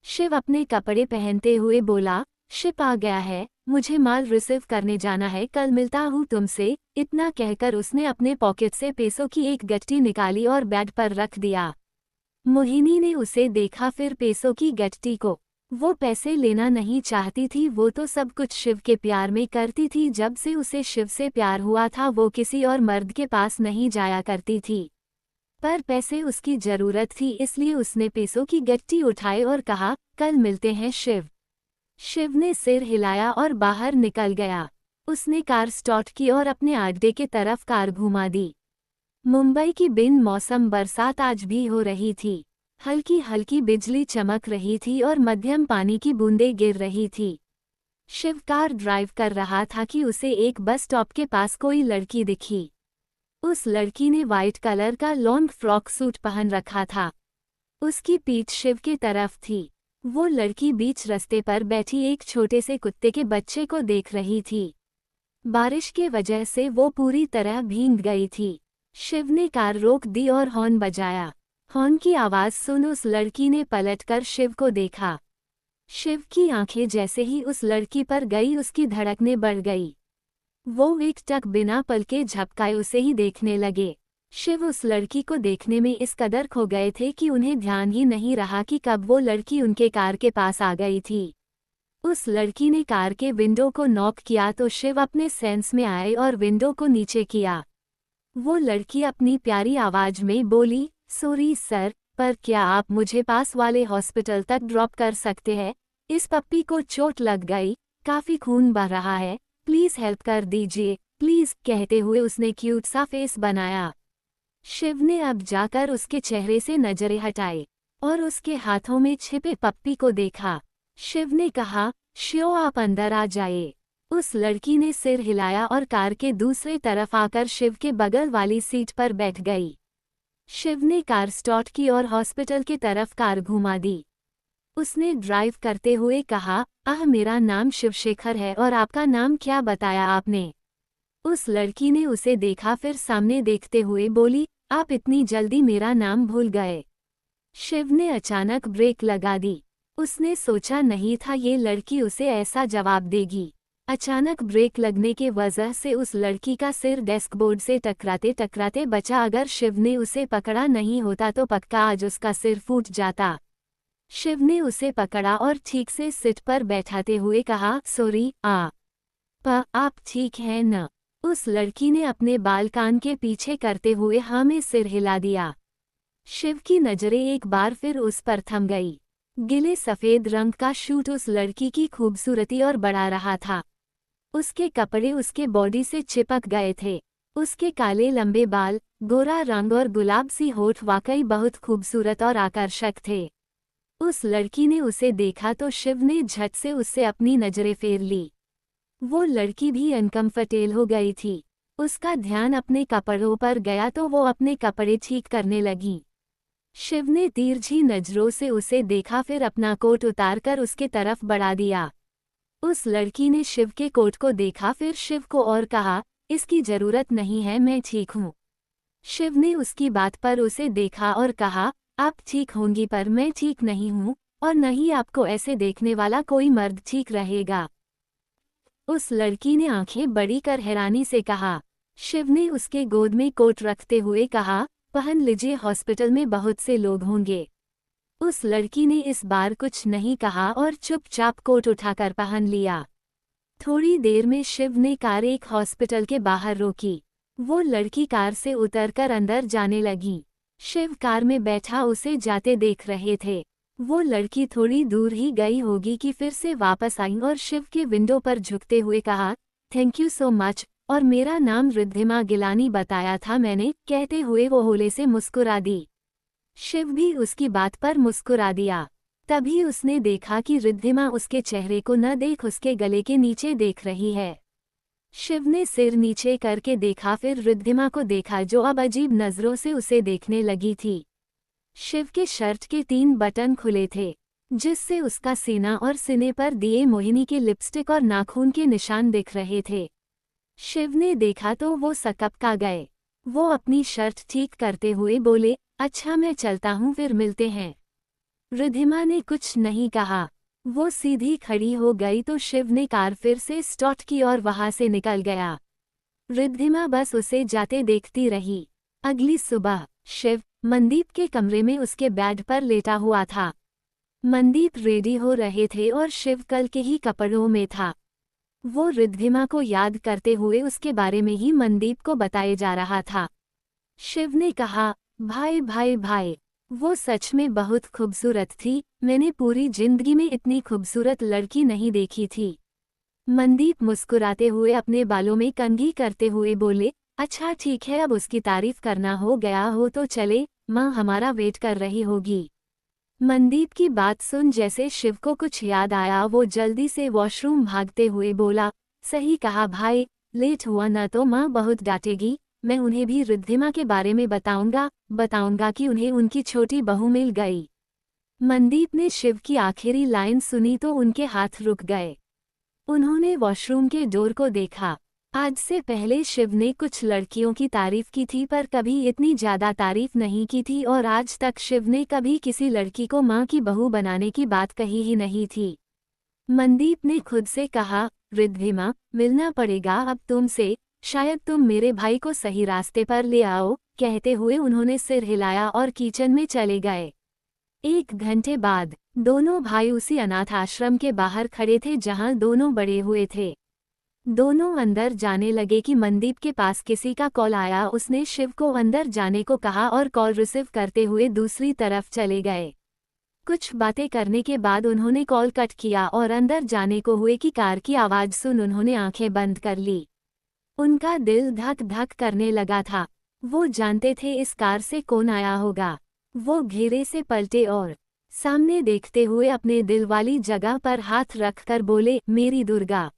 शिव अपने कपड़े पहनते हुए बोला, शिप आ गया है, मुझे माल रिसीव करने जाना है, कल मिलता हूँ तुमसे। इतना कहकर उसने अपने पॉकेट से पैसों की एक गट्टी निकाली और बेड पर रख दिया। मोहिनी ने उसे देखा, फिर पैसों की गट्टी को। वो पैसे लेना नहीं चाहती थी, वो तो सब कुछ शिव के प्यार में करती थी। जब से उसे शिव से प्यार हुआ था वो किसी और मर्द के पास नहीं जाया करती थी। पर पैसे उसकी जरूरत थी, इसलिए उसने पैसों की गट्टी उठाई और कहा, कल मिलते हैं शिव। शिव ने सिर हिलाया और बाहर निकल गया। उसने कार स्टार्ट की और अपने अड्डे के तरफ कार घुमा दी। मुंबई की बिन मौसम बरसात आज भी हो रही थी। हल्की हल्की बिजली चमक रही थी और मध्यम पानी की बूंदें गिर रही थी। शिव कार ड्राइव कर रहा था कि उसे एक बस स्टॉप के पास कोई लड़की दिखी। उस लड़की ने वाइट कलर का लॉन्ग फ्रॉक सूट पहन रखा था। उसकी पीठ शिव की तरफ थी। वो लड़की बीच रास्ते पर बैठी एक छोटे से कुत्ते के बच्चे को देख रही थी। बारिश के वजह से वो पूरी तरह भीग गई थी। शिव ने कार रोक दी और हॉर्न बजाया। हॉर्न की आवाज़ सुन उस लड़की ने पलटकर शिव को देखा। शिव की आंखें जैसे ही उस लड़की पर गई उसकी धड़कनें बढ़ गई। वो एक टक बिना पलके झपकाए उसे ही देखने लगे। शिव उस लड़की को देखने में इस कदर खो गए थे कि उन्हें ध्यान ही नहीं रहा कि कब वो लड़की उनके कार के पास आ गई थी। उस लड़की ने कार के विंडो को नॉक किया तो शिव अपने सेंस में आए और विंडो को नीचे किया। वो लड़की अपनी प्यारी आवाज में बोली, सॉरी सर, पर क्या आप मुझे पास वाले हॉस्पिटल तक ड्रॉप कर सकते हैं? इस पप्पी को चोट लग गई, काफी खून बह रहा है, प्लीज हेल्प कर दीजिए प्लीज। कहते हुए उसने क्यूट सा फेस बनाया। शिव ने अब जाकर उसके चेहरे से नजरें हटाई और उसके हाथों में छिपे पप्पी को देखा। शिव ने कहा, श्यो आप अंदर आ जाइए। उस लड़की ने सिर हिलाया और कार के दूसरे तरफ आकर शिव के बगल वाली सीट पर बैठ गई। शिव ने कार स्टार्ट की और हॉस्पिटल की तरफ कार घुमा दी। उसने ड्राइव करते हुए कहा, मेरा नाम शिवशेखर है और आपका नाम क्या बताया आपने? उस लड़की ने उसे देखा, फिर सामने देखते हुए बोली, आप इतनी जल्दी मेरा नाम भूल गए? शिव ने अचानक ब्रेक लगा दी। उसने सोचा नहीं था ये लड़की उसे ऐसा जवाब देगी। अचानक ब्रेक लगने के वजह से उस लड़की का सिर डेस्कबोर्ड से टकराते टकराते बचा। अगर शिव ने उसे पकड़ा नहीं होता तो पक्का आज उसका सिर फूट जाता। शिव ने उसे पकड़ा और ठीक से सीट पर बैठाते हुए कहा, सॉरी आप ठीक हैं न? उस लड़की ने अपने बाल कान के पीछे करते हुए हाँ में सिर हिला दिया। शिव की नजरें एक बार फिर उस पर थम गई। गिले सफेद रंग का शूट उस लड़की की खूबसूरती और बढ़ा रहा था। उसके कपड़े उसके बॉडी से चिपक गए थे। उसके काले लंबे बाल, गोरा रंग और गुलाब सी होठ वाकई बहुत खूबसूरत और आकर्षक थे। उस लड़की ने उसे देखा तो शिव ने झट से उससे अपनी नजरें फेर ली। वो लड़की भी अनकंफर्टेबल हो गई थी। उसका ध्यान अपने कपड़ों पर गया तो वो अपने कपड़े ठीक करने लगी। शिव ने तिरछी नजरों से उसे देखा, फिर अपना कोट उतारकर उसके तरफ बढ़ा दिया। उस लड़की ने शिव के कोट को देखा, फिर शिव को और कहा, इसकी जरूरत नहीं है, मैं ठीक हूँ। शिव ने उसकी बात पर उसे देखा और कहा, आप ठीक होंगी पर मैं ठीक नहीं हूँ, और नहीं आपको ऐसे देखने वाला कोई मर्द ठीक रहेगा। उस लड़की ने आंखें बड़ी कर हैरानी से कहा। शिव ने उसके गोद में कोट रखते हुए कहा, पहन लीजिए, हॉस्पिटल में बहुत से लोग होंगे। उस लड़की ने इस बार कुछ नहीं कहा और चुपचाप कोट उठाकर पहन लिया। थोड़ी देर में शिव ने कार एक हॉस्पिटल के बाहर रोकी। वो लड़की कार से उतरकर अंदर जाने लगी। शिव कार में बैठा उसे जाते देख रहे थे। वो लड़की थोड़ी दूर ही गई होगी कि फिर से वापस आई और शिव के विंडो पर झुकते हुए कहा, थैंक यू सो मच, और मेरा नाम रिद्धिमा गिलानी बताया था मैंने, कहते हुए वो होले से मुस्कुरा दी। शिव भी उसकी बात पर मुस्कुरा दिया। तभी उसने देखा कि रिद्धिमा उसके चेहरे को न देख उसके गले के नीचे देख रही है। शिव ने सिर नीचे करके देखा, फिर रिद्धिमा को देखा जो अब अजीब नजरों से उसे देखने लगी थी। शिव के शर्ट के 3 बटन खुले थे, जिससे उसका सीना और सीने पर दिए मोहिनी के लिपस्टिक और नाखून के निशान दिख रहे थे। शिव ने देखा तो वो सकपका गए। वो अपनी शर्ट ठीक करते हुए बोले, अच्छा मैं चलता हूँ, फिर मिलते हैं। रिद्धिमा ने कुछ नहीं कहा। वो सीधी खड़ी हो गई तो शिव ने कार फिर से स्टार्ट की और वहां से निकल गया। रिद्धिमा बस उसे जाते देखती रही। अगली सुबह शिव मनदीप के कमरे में उसके बेड पर लेटा हुआ था। मनदीप रेडी हो रहे थे और शिव कल के ही कपड़ों में था। वो रिद्धिमा को याद करते हुए उसके बारे में ही मनदीप को बताए जा रहा था। शिव ने कहा, भाई भाई भाई, वो सच में बहुत खूबसूरत थी, मैंने पूरी जिंदगी में इतनी खूबसूरत लड़की नहीं देखी थी। मनदीप मुस्कुराते हुए अपने बालों में कंघी करते हुए बोले, अच्छा ठीक है, अब उसकी तारीफ करना हो गया हो तो चले, माँ हमारा वेट कर रही होगी। मनदीप की बात सुन जैसे शिव को कुछ याद आया, वो जल्दी से वॉशरूम भागते हुए बोला, सही कहा भाई, लेट हुआ ना तो माँ बहुत डांटेगी, मैं उन्हें भी रिद्धिमा के बारे में बताऊंगा कि उन्हें उनकी छोटी बहू मिल गई। मनदीप ने शिव की आखिरी लाइन सुनी तो उनके हाथ रुक गए। उन्होंने वॉशरूम के डोर को देखा। आज से पहले शिव ने कुछ लड़कियों की तारीफ की थी पर कभी इतनी ज्यादा तारीफ नहीं की थी, और आज तक शिव ने कभी किसी लड़की को माँ की बहू बनाने की बात कही ही नहीं थी। मनदीप ने खुद से कहा, रिद्धिमा मिलना पड़ेगा अब तुमसे, शायद तुम मेरे भाई को सही रास्ते पर ले आओ। कहते हुए उन्होंने सिर हिलाया और किचन में चले गए। 1 घंटे बाद दोनों भाई उसी अनाथ आश्रम के बाहर खड़े थे जहां दोनों बड़े हुए थे। दोनों अंदर जाने लगे कि मनदीप के पास किसी का कॉल आया। उसने शिव को अंदर जाने को कहा और कॉल रिसीव करते हुए दूसरी तरफ चले गए। कुछ बातें करने के बाद उन्होंने कॉल कट किया और अंदर जाने को हुए कि कार की आवाज सुन उन्होंने आंखें बंद कर ली। उनका दिल धक धक करने लगा था। वो जानते थे इस कार से कौन आया होगा। वो घेरे से पलटे और सामने देखते हुए अपने दिल वाली जगह पर हाथ रखकर बोले, मेरी दुर्गा।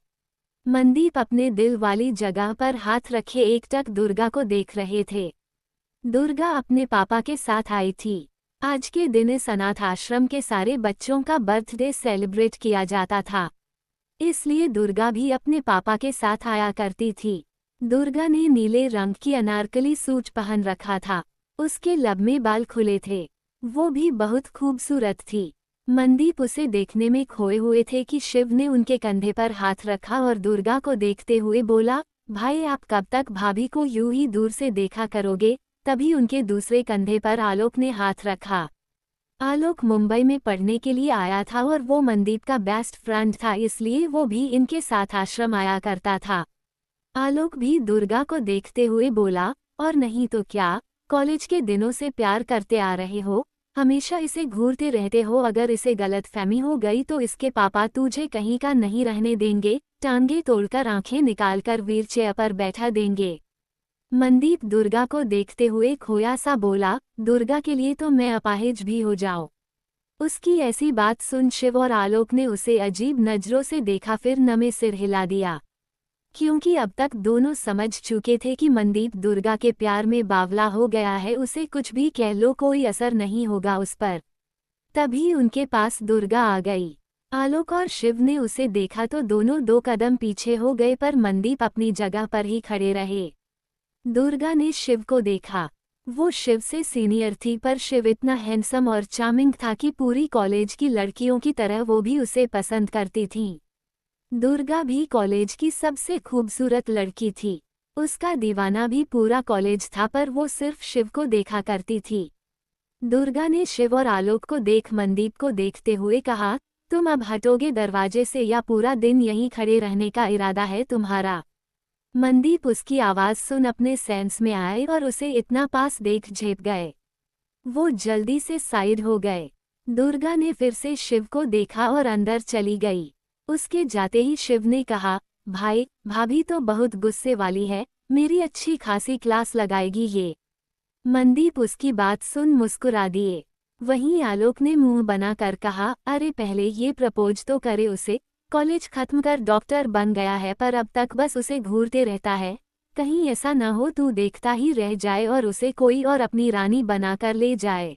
मनदीप अपने दिल वाली जगह पर हाथ रखे एकटक दुर्गा को देख रहे थे। दुर्गा अपने पापा के साथ आई थी। आज के दिन इस अनाथ आश्रम के सारे बच्चों का बर्थडे सेलिब्रेट किया जाता था, इसलिए दुर्गा भी अपने पापा के साथ आया करती थी। दुर्गा ने नीले रंग की अनारकली सूट पहन रखा था। उसके लब में बाल खुले थे। वो भी बहुत खूबसूरत थी। मनदीप उसे देखने में खोए हुए थे कि शिव ने उनके कंधे पर हाथ रखा और दुर्गा को देखते हुए बोला, भाई आप कब तक भाभी को यूं ही दूर से देखा करोगे। तभी उनके दूसरे कंधे पर आलोक ने हाथ रखा। आलोक मुंबई में पढ़ने के लिए आया था और वो मनदीप का बेस्ट फ्रेंड था, इसलिए वो भी इनके साथ आश्रम आया करता था। आलोक भी दुर्गा को देखते हुए बोला, और नहीं तो क्या, कॉलेज के दिनों से प्यार करते आ रहे हो, हमेशा इसे घूरते रहते हो। अगर इसे गलतफहमी हो गई तो इसके पापा तुझे कहीं का नहीं रहने देंगे, टांगे तोड़कर आंखें निकालकर व्हीलचेयर पर बैठा देंगे। मनदीप दुर्गा को देखते हुए खोया सा बोला, दुर्गा के लिए तो मैं अपाहिज भी हो जाऊं। उसकी ऐसी बात सुन शिव और आलोक ने उसे अजीब नजरों से देखा, फिर नमे सिर हिला दिया, क्योंकि अब तक दोनों समझ चुके थे कि मनदीप दुर्गा के प्यार में बावला हो गया है। उसे कुछ भी कह लो कोई असर नहीं होगा उस पर। तभी उनके पास दुर्गा आ गई। आलोक और शिव ने उसे देखा तो दोनों 2 कदम पीछे हो गए, पर मनदीप अपनी जगह पर ही खड़े रहे। दुर्गा ने शिव को देखा। वो शिव से सीनियर थी, पर शिव इतना हैंडसम और चार्मिंग था कि पूरी कॉलेज की लड़कियों की तरह वो भी उसे पसंद करती थीं। दुर्गा भी कॉलेज की सबसे खूबसूरत लड़की थी। उसका दीवाना भी पूरा कॉलेज था, पर वो सिर्फ शिव को देखा करती थी। दुर्गा ने शिव और आलोक को देख मनदीप को देखते हुए कहा, तुम अब हटोगे दरवाजे से या पूरा दिन यहीं खड़े रहने का इरादा है तुम्हारा। मनदीप उसकी आवाज़ सुन अपने सेंस में आए और उसे इतना पास देख झेप गए। वो जल्दी से साइड हो गए। दुर्गा ने फिर से शिव को देखा और अंदर चली गई। उसके जाते ही शिव ने कहा, भाई भाभी तो बहुत गुस्से वाली है, मेरी अच्छी खासी क्लास लगाएगी ये। मनदीप उसकी बात सुन मुस्कुरा दिए। वहीं आलोक ने मुंह बनाकर कहा, अरे पहले ये प्रपोज तो करे उसे, कॉलेज खत्म कर डॉक्टर बन गया है, पर अब तक बस उसे घूरते रहता है। कहीं ऐसा न हो तू देखता ही रह जाए और उसे कोई और अपनी रानी बनाकर ले जाए।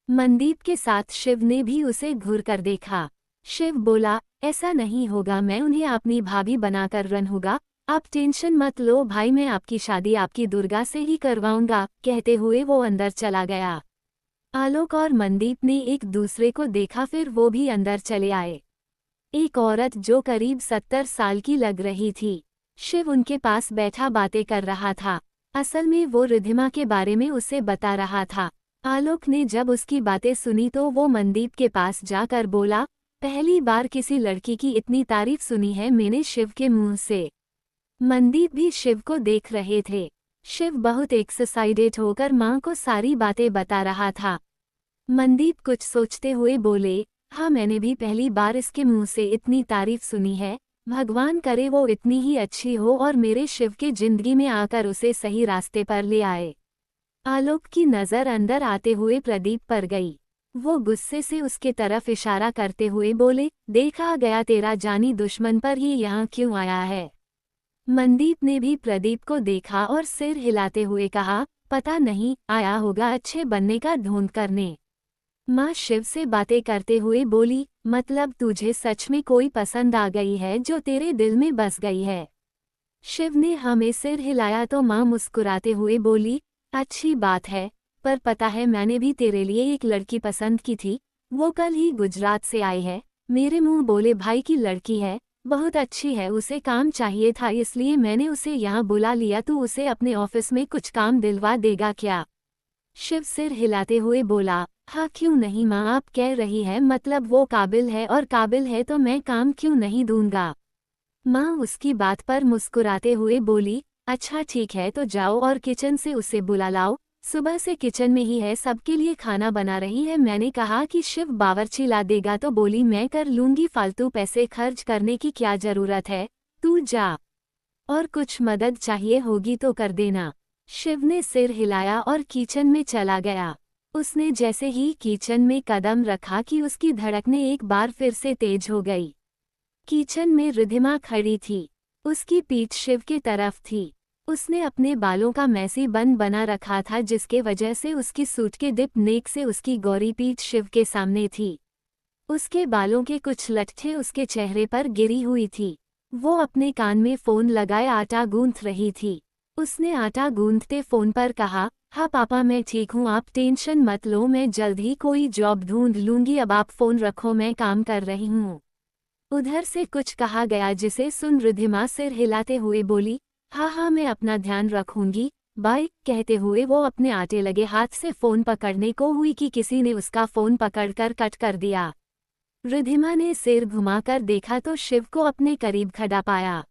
मनदीप के साथ शिव ने भी उसे घूर कर देखा। शिव बोला, ऐसा नहीं होगा, मैं उन्हें अपनी भाभी बनाकर रहूंगा, आप टेंशन मत लो भाई, मैं आपकी शादी आपकी दुर्गा से ही करवाऊंगा। कहते हुए वो अंदर चला गया। आलोक और मनदीप ने एक दूसरे को देखा, फिर वो भी अंदर चले आए। एक औरत जो करीब 70 साल की लग रही थी। शिव उनके पास बैठा बातें कर रहा था। असल में वो रिधिमा के बारे में उसे बता रहा था। आलोक ने जब उसकी बातें सुनी तो वो मनदीप के पास जाकर बोला, पहली बार किसी लड़की की इतनी तारीफ सुनी है मैंने शिव के मुंह से। मनदीप भी शिव को देख रहे थे। शिव बहुत एक्साइटेड होकर मां को सारी बातें बता रहा था। मनदीप कुछ सोचते हुए बोले, हाँ मैंने भी पहली बार इसके मुंह से इतनी तारीफ सुनी है। भगवान करे वो इतनी ही अच्छी हो और मेरे शिव के जिंदगी में आकर उसे सही रास्ते पर ले आए। आलोक की नज़र अंदर आते हुए प्रदीप पर गई। वो गुस्से से उसके तरफ इशारा करते हुए बोले, देखा गया तेरा जानी दुश्मन, पर ये यहाँ क्यों आया है। मनदीप ने भी प्रदीप को देखा और सिर हिलाते हुए कहा, पता नहीं, आया होगा अच्छे बनने का ढोंग करने। माँ शिव से बातें करते हुए बोली, मतलब तुझे सच में कोई पसंद आ गई है जो तेरे दिल में बस गई है। शिव ने हमें सिर हिलाया तो माँ मुस्कुराते हुए बोली, अच्छी बात है, पर पता है मैंने भी तेरे लिए एक लड़की पसंद की थी, वो कल ही गुजरात से आई है। मेरे मुंह बोले भाई की लड़की है, बहुत अच्छी है, उसे काम चाहिए था इसलिए मैंने उसे यहाँ बुला लिया, तू उसे अपने ऑफिस में कुछ काम दिलवा देगा क्या। शिव सिर हिलाते हुए बोला, हाँ क्यों नहीं माँ, आप कह रही है मतलब वो काबिल है, और काबिल है तो मैं काम क्यों नहीं दूंगा। माँ उसकी बात पर मुस्कुराते हुए बोली, अच्छा ठीक है तो जाओ और किचन से उसे बुला लाओ, सुबह से किचन में ही है, सबके लिए खाना बना रही है। मैंने कहा कि शिव बावर्ची ला देगा तो बोली मैं कर लूंगी, फालतू पैसे खर्च करने की क्या जरूरत है, तू जा, और कुछ मदद चाहिए होगी तो कर देना। शिव ने सिर हिलाया और किचन में चला गया। उसने जैसे ही किचन में कदम रखा कि उसकी धड़कनें एक बार फिर से तेज हो गई। किचन में रिधिमा खड़ी थी। उसकी पीठ शिव की तरफ थी। उसने अपने बालों का मैसी बन बना रखा था जिसके वजह से उसकी सूट के डिप नेक से उसकी गौरी पीठ शिव के सामने थी। उसके बालों के कुछ लट्ठे उसके चेहरे पर गिरी हुई थी। वो अपने कान में फ़ोन लगाए आटा गूंथ रही थी। उसने आटा गूंथते फ़ोन पर कहा, हाँ पापा मैं ठीक हूँ, आप टेंशन मत लो, मैं जल्द ही कोई जॉब ढूंढ लूँगी, अब आप फ़ोन रखो, मैं काम कर रही हूँ। उधर से कुछ कहा गया जिसे सुन रिद्धिमा सिर हिलाते हुए बोली, हाँ हाँ मैं अपना ध्यान रखूंगी, बाय। कहते हुए वो अपने आटे लगे हाथ से फ़ोन पकड़ने को हुई कि किसी ने उसका फ़ोन पकड़कर कट कर दिया। रिद्धिमा ने सिर घुमाकर देखा तो शिव को अपने करीब खड़ा पाया।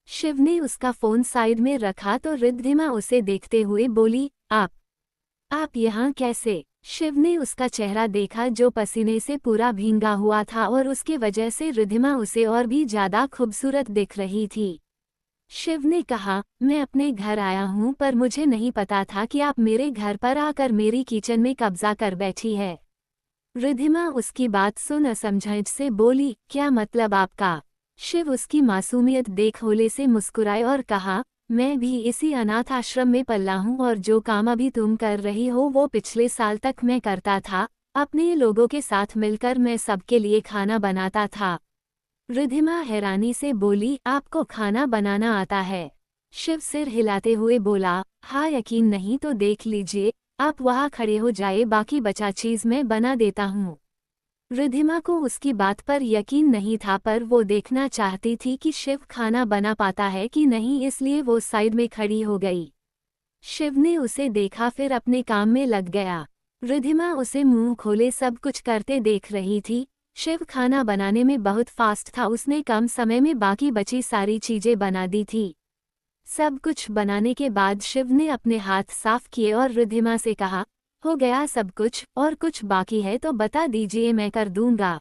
शिव ने उसका फ़ोन साइड में रखा तो रिद्धिमा उसे देखते हुए बोली, आप यहाँ कैसे? शिव ने उसका चेहरा देखा जो पसीने से पूरा भींगा हुआ था और उसके वजह से रिद्धिमा उसे और भी ज़्यादा खूबसूरत दिख रही थी। शिव ने कहा, मैं अपने घर आया हूँ पर मुझे नहीं पता था कि आप मेरे घर पर आकर मेरी किचन में कब्जा कर बैठी है। रिद्धिमा उसकी बात सुन असमझ से बोली, क्या मतलब आपका? शिव उसकी मासूमियत देख होले से मुस्कुराए और कहा, मैं भी इसी अनाथ आश्रम में पला हूँ और जो काम अभी तुम कर रही हो वो पिछले साल तक मैं करता था। अपने लोगों के साथ मिलकर मैं सबके लिए खाना बनाता था। रिद्धिमा हैरानी से बोली, आपको खाना बनाना आता है? शिव सिर हिलाते हुए बोला, हाँ यकीन नहीं तो देख लीजिए, आप वहाँ खड़े हो जाए, बाकी बचा चीज़ मैं बना देता हूँ। रिद्धिमा को उसकी बात पर यकीन नहीं था पर वो देखना चाहती थी कि शिव खाना बना पाता है कि नहीं, इसलिए वो साइड में खड़ी हो गई। शिव ने उसे देखा फिर अपने काम में लग गया। रिद्धिमा उसे मुंह खोले सब कुछ करते देख रही थी। शिव खाना बनाने में बहुत फास्ट था, उसने कम समय में बाकी बची सारी चीजें बना दी थी। सब कुछ बनाने के बाद शिव ने अपने हाथ साफ किए और रिद्धिमा से कहा, हो गया सब कुछ, और कुछ बाकी है तो बता दीजिए मैं कर दूंगा।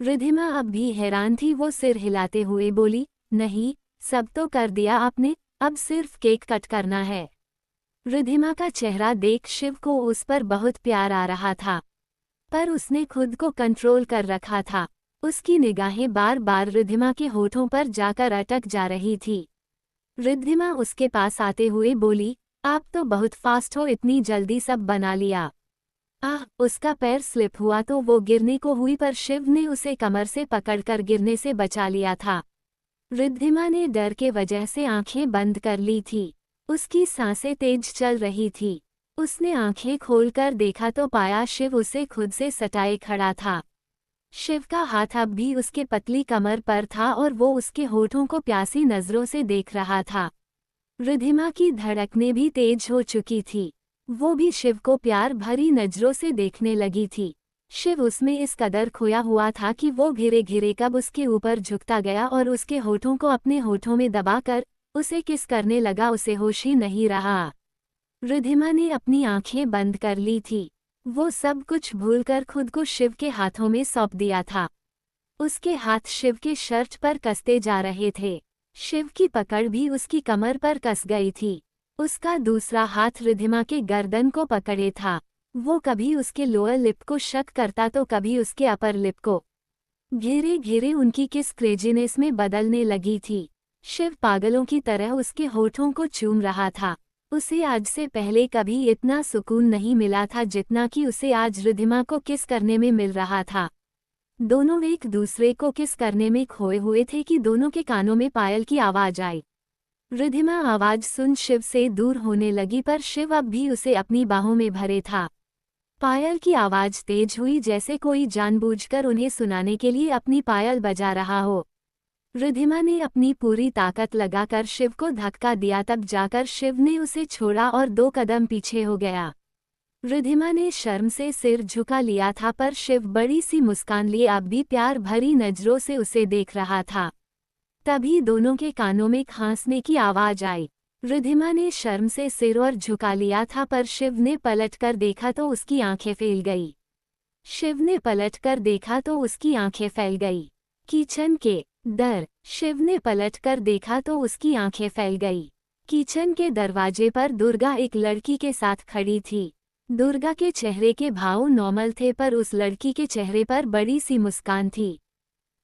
रिद्धिमा अब भी हैरान थी, वो सिर हिलाते हुए बोली, नहीं सब तो कर दिया आपने, अब सिर्फ केक कट करना है। रिद्धिमा का चेहरा देख शिव को उस पर बहुत प्यार आ रहा था पर उसने खुद को कंट्रोल कर रखा था। उसकी निगाहें बार बार रिद्धिमा के होठों पर जाकर अटक जा रही थी। रिद्धिमा उसके पास आते हुए बोली, आप तो बहुत फास्ट हो, इतनी जल्दी सब बना लिया। उसका पैर स्लिप हुआ तो वो गिरने को हुई पर शिव ने उसे कमर से पकड़कर गिरने से बचा लिया था। रिद्धिमा ने डर के वजह से आंखें बंद कर ली थी। उसकी सांसें तेज चल रही थी। उसने आंखें खोलकर देखा तो पाया शिव उसे खुद से सटाए खड़ा था। शिव का हाथ अब भी उसके पतली कमर पर था और वो उसके होठों को प्यासी नजरों से देख रहा था। रिद्धिमा की धड़कनें भी तेज हो चुकी थी। वो भी शिव को प्यार भरी नजरों से देखने लगी थी। शिव उसमें इस कदर खोया हुआ था कि वो घिरे घिरे कब उसके ऊपर झुकता गया और उसके होठों को अपने होठों में दबाकर उसे किस करने लगा, उसे होश ही नहीं रहा। रिद्धिमा ने अपनी आंखें बंद कर ली थी। वो सब कुछ भूलकर खुद को शिव के हाथों में सौंप दिया था। उसके हाथ शिव के शर्ट पर कसते जा रहे थे। शिव की पकड़ भी उसकी कमर पर कस गई थी। उसका दूसरा हाथ रिद्धिमा के गर्दन को पकड़े था। वो कभी उसके लोअर लिप को शक करता तो कभी उसके अपर लिप को। घेरे घेरे उनकी किस क्रेजीनेस में बदलने लगी थी। शिव पागलों की तरह उसके होठों को चूम रहा था। उसे आज से पहले कभी इतना सुकून नहीं मिला था जितना कि उसे आज रिद्धिमा को किस करने में मिल रहा था। दोनों एक दूसरे को किस करने में खोए हुए थे कि दोनों के कानों में पायल की आवाज आई। रिद्धिमा आवाज सुन शिव से दूर होने लगी पर शिव अब भी उसे अपनी बाहों में भरे था। पायल की आवाज तेज हुई जैसे कोई जानबूझकर उन्हें सुनाने के लिए अपनी पायल बजा रहा हो। रिद्धिमा ने अपनी पूरी ताकत लगाकर शिव को धक्का दिया, तब जाकर शिव ने उसे छोड़ा और 2 कदम पीछे हो गया। रिद्धिमा ने शर्म से सिर झुका लिया था पर शिव बड़ी सी मुस्कान लिए अब भी प्यार भरी नजरों से उसे देख रहा था। तभी दोनों के कानों में खांसने की आवाज आई। रिद्धिमा ने शर्म से सिर और झुका लिया था पर शिव ने पलटकर देखा तो उसकी आंखें फैल गई। शिव ने पलटकर देखा तो उसकी आंखें फैल गई। किचन के दर। शिव ने पलटकर देखा तो उसकी आंखें फैल गई। किचन के दरवाजे पर दुर्गा एक लड़की के साथ खड़ी थी। दुर्गा के चेहरे के भाव नॉर्मल थे पर उस लड़की के चेहरे पर बड़ी सी मुस्कान थी।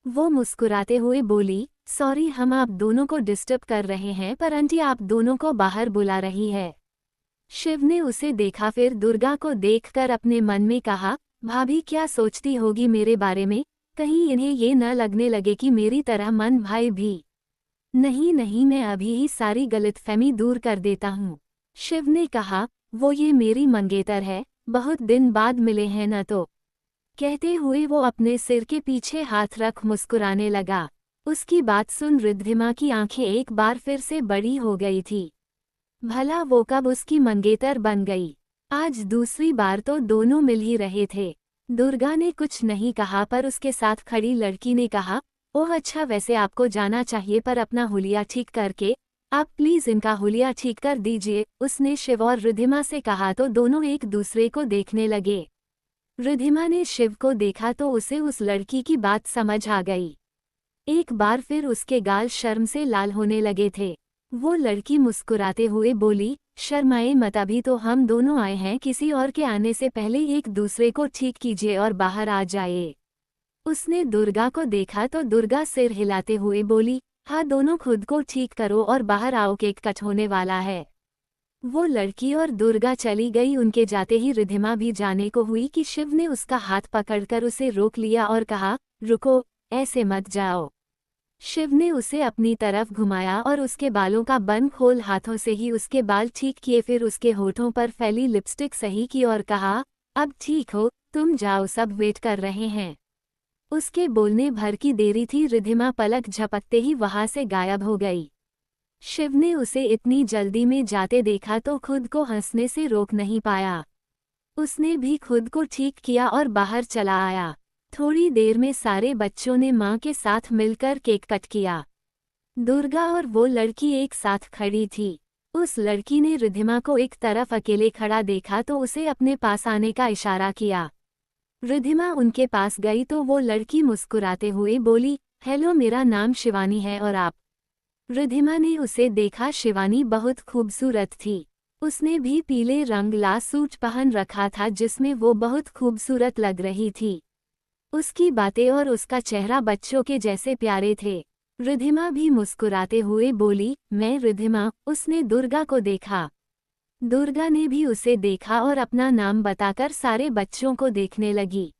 वो मुस्कुराते हुए बोली, सॉरी, हम आप दोनों को डिस्टर्ब कर रहे हैं, पर आंटी आप दोनों को बाहर बुला रही है। शिव ने उसे देखा, फिर दुर्गा को देखकर अपने मन में कहा, भाभी क्या सोचती होगी मेरे बारे में, कहीं इन्हें ये न लगने लगे कि मेरी तरह मन भाई भी। नहीं नहीं, मैं अभी ही सारी गलतफहमी दूर कर देता हूँ। शिव ने कहा, वो ये मेरी मंगेतर है, बहुत दिन बाद मिले हैं न तो। कहते हुए वो अपने सिर के पीछे हाथ रख मुस्कुराने लगा। उसकी बात सुन रिद्धिमा की आंखें एक बार फिर से बड़ी हो गई थी। भला वो कब उसकी मंगेतर बन गई? आज दूसरी बार तो दोनों मिल ही रहे थे। दुर्गा ने कुछ नहीं कहा, पर उसके साथ खड़ी लड़की ने कहा, ओह अच्छा, वैसे आपको जाना चाहिए, पर अपना हुलिया ठीक करके आप प्लीज इनका हुलिया ठीक कर दीजिए। उसने शिव और रिद्धिमा से कहा तो दोनों एक दूसरे को देखने लगे। रिद्धिमा ने शिव को देखा तो उसे उस लड़की की बात समझ आ गई। एक बार फिर उसके गाल शर्म से लाल होने लगे थे। वो लड़की मुस्कुराते हुए बोली, शर्माए मत, अभी तो हम दोनों आए हैं, किसी और के आने से पहले एक दूसरे को ठीक कीजिए और बाहर आ जाए। उसने दुर्गा को देखा तो दुर्गा सिर हिलाते हुए बोली, हाँ दोनों खुद को ठीक करो और बाहर आओ, केक कट होने वाला है। वो लड़की और दुर्गा चली गई। उनके जाते ही रिद्धिमा भी जाने को हुई कि शिव ने उसका हाथ पकड़कर उसे रोक लिया और कहा, रुको, ऐसे मत जाओ। शिव ने उसे अपनी तरफ घुमाया और उसके बालों का बन खोल हाथों से ही उसके बाल ठीक किए, फिर उसके होठों पर फैली लिपस्टिक सही की और कहा, अब ठीक हो, तुम जाओ, सब वेट कर रहे हैं। उसके बोलने भर की देरी थी, रिद्धिमा पलक झपकते ही वहां से गायब हो गई। शिव ने उसे इतनी जल्दी में जाते देखा तो खुद को हंसने से रोक नहीं पाया। उसने भी खुद को ठीक किया और बाहर चला आया। थोड़ी देर में सारे बच्चों ने मां के साथ मिलकर केक कट किया। दुर्गा और वो लड़की एक साथ खड़ी थी। उस लड़की ने रिद्धिमा को एक तरफ अकेले खड़ा देखा तो उसे अपने पास आने का इशारा किया। रिद्धिमा उनके पास गई तो वो लड़की मुस्कुराते हुए बोली, हेलो, मेरा नाम शिवानी है, और आप? रिद्धिमा ने उसे देखा। शिवानी बहुत खूबसूरत थी। उसने भी पीले रंग ला सूट पहन रखा था जिसमें वो बहुत खूबसूरत लग रही थी। उसकी बातें और उसका चेहरा बच्चों के जैसे प्यारे थे। रिद्धिमा भी मुस्कुराते हुए बोली, मैं रिद्धिमा। उसने दुर्गा को देखा। दुर्गा ने भी उसे देखा और अपना नाम बताकर सारे बच्चों को देखने लगी।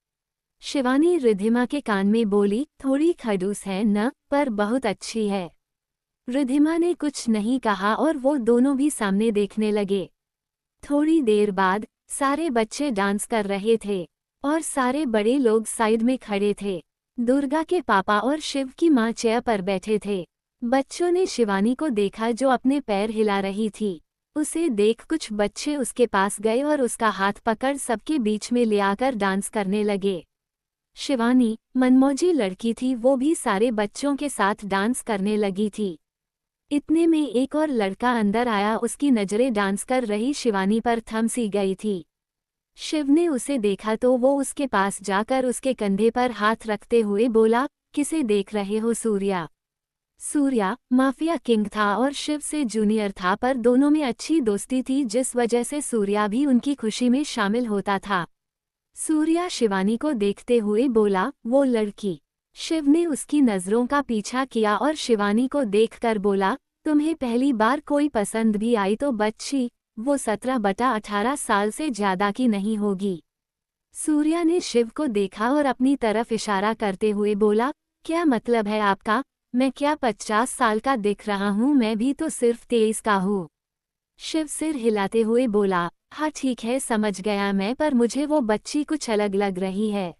शिवानी रिद्धिमा के कान में बोली, थोड़ी खड़ूस है न, पर बहुत अच्छी है। रिद्धिमा ने कुछ नहीं कहा और वो दोनों भी सामने देखने लगे। थोड़ी देर बाद सारे बच्चे डांस कर रहे थे और सारे बड़े लोग साइड में खड़े थे। दुर्गा के पापा और शिव की मां चेयर पर बैठे थे। बच्चों ने शिवानी को देखा जो अपने पैर हिला रही थी। उसे देख कुछ बच्चे उसके पास गए और उसका हाथ पकड़ सबके बीच में ले आकर डांस करने लगे। शिवानी मनमौजी लड़की थी, वो भी सारे बच्चों के साथ डांस करने लगी थी। इतने में एक और लड़का अंदर आया। उसकी नजरें डांस कर रही शिवानी पर थम सी गई थी। शिव ने उसे देखा तो वो उसके पास जाकर उसके कंधे पर हाथ रखते हुए बोला, किसे देख रहे हो? सूर्या। सूर्या माफिया किंग था और शिव से जूनियर था, पर दोनों में अच्छी दोस्ती थी जिस वजह से सूर्या भी उनकी खुशी में शामिल होता था। सूर्या शिवानी को देखते हुए बोला, वो लड़की। शिव ने उसकी नज़रों का पीछा किया और शिवानी को देखकर बोला, तुम्हें पहली बार कोई पसंद भी आई तो बच्ची, वो 17/18 साल से ज्यादा की नहीं होगी। सूर्या ने शिव को देखा और अपनी तरफ इशारा करते हुए बोला, क्या मतलब है आपका? मैं क्या 50 साल का दिख रहा हूँ? मैं भी तो सिर्फ 23 का हूँ। शिव सिर हिलाते हुए बोला, हाँ ठीक है, समझ गया मैं, पर मुझे वो बच्ची कुछ अलग लग रही है।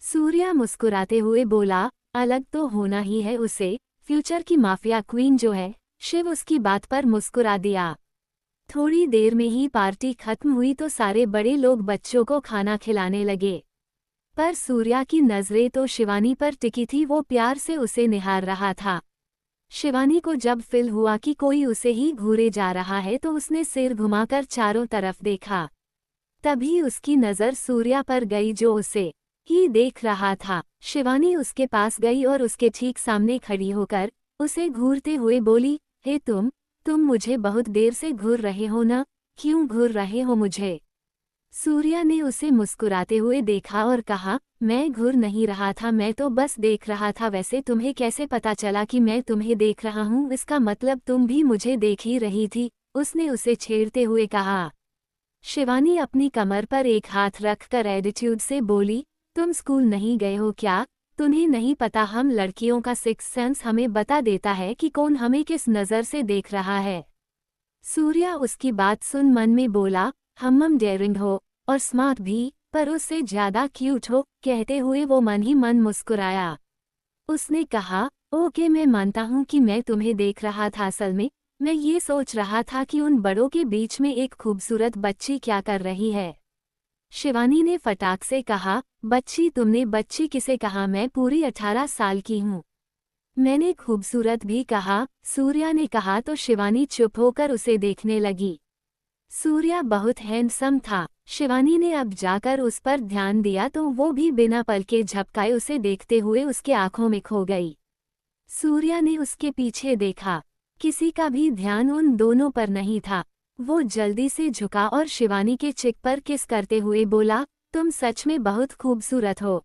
सूर्या मुस्कुराते हुए बोला, अलग तो होना ही है उसे, फ्यूचर की माफिया क्वीन जो है। शिव उसकी बात पर मुस्कुरा दिया। थोड़ी देर में ही पार्टी खत्म हुई तो सारे बड़े लोग बच्चों को खाना खिलाने लगे, पर सूर्या की नजरें तो शिवानी पर टिकी थी। वो प्यार से उसे निहार रहा था। शिवानी को जब फील हुआ कि कोई उसे ही घूरे जा रहा है तो उसने सिर घुमाकर चारों तरफ देखा। तभी उसकी नज़र सूर्या पर गई जो उसे ही देख रहा था। शिवानी उसके पास गई और उसके ठीक सामने खड़ी होकर उसे घूरते हुए बोली, हे तुम मुझे बहुत देर से घूर रहे हो ना? क्यों घूर रहे हो मुझे? सूर्या ने उसे मुस्कुराते हुए देखा और कहा, मैं घूर नहीं रहा था, मैं तो बस देख रहा था। वैसे तुम्हें कैसे पता चला कि मैं तुम्हें देख रहा हूँ? इसका मतलब तुम भी मुझे देख ही रही थी, उसने उसे छेड़ते हुए कहा। शिवानी अपनी कमर पर एक हाथ रखकर एटीट्यूड से बोली, तुम स्कूल नहीं गए हो क्या? तुम्हें नहीं पता हम लड़कियों का सिक्स सेंस हमें बता देता है कि कौन हमें किस नज़र से देख रहा है। सूर्या उसकी बात सुन मन में बोला, हम डेयरिंग हो और स्मार्ट भी, पर उससे ज्यादा क्यूट हो। कहते हुए वो मन ही मन मुस्कुराया। उसने कहा, ओके, मैं मानता हूँ कि मैं तुम्हें देख रहा था। असल में मैं ये सोच रहा था कि उन बड़ों के बीच में एक खूबसूरत बच्ची क्या कर रही है। शिवानी ने फटाक से कहा, बच्ची? तुमने बच्ची किसे कहा? मैं पूरी 18 साल की हूँ। मैंने खूबसूरत भी कहा, सूर्या ने कहा तो शिवानी चुप होकर उसे देखने लगी। सूर्या बहुत हैंडसम था। शिवानी ने अब जाकर उस पर ध्यान दिया तो वो भी बिना पलके झपकाए उसे देखते हुए उसके आंखों में खो गई। सूर्या ने उसके पीछे देखा, किसी का भी ध्यान उन दोनों पर नहीं था। वो जल्दी से झुका और शिवानी के चिक पर किस करते हुए बोला, तुम सच में बहुत खूबसूरत हो।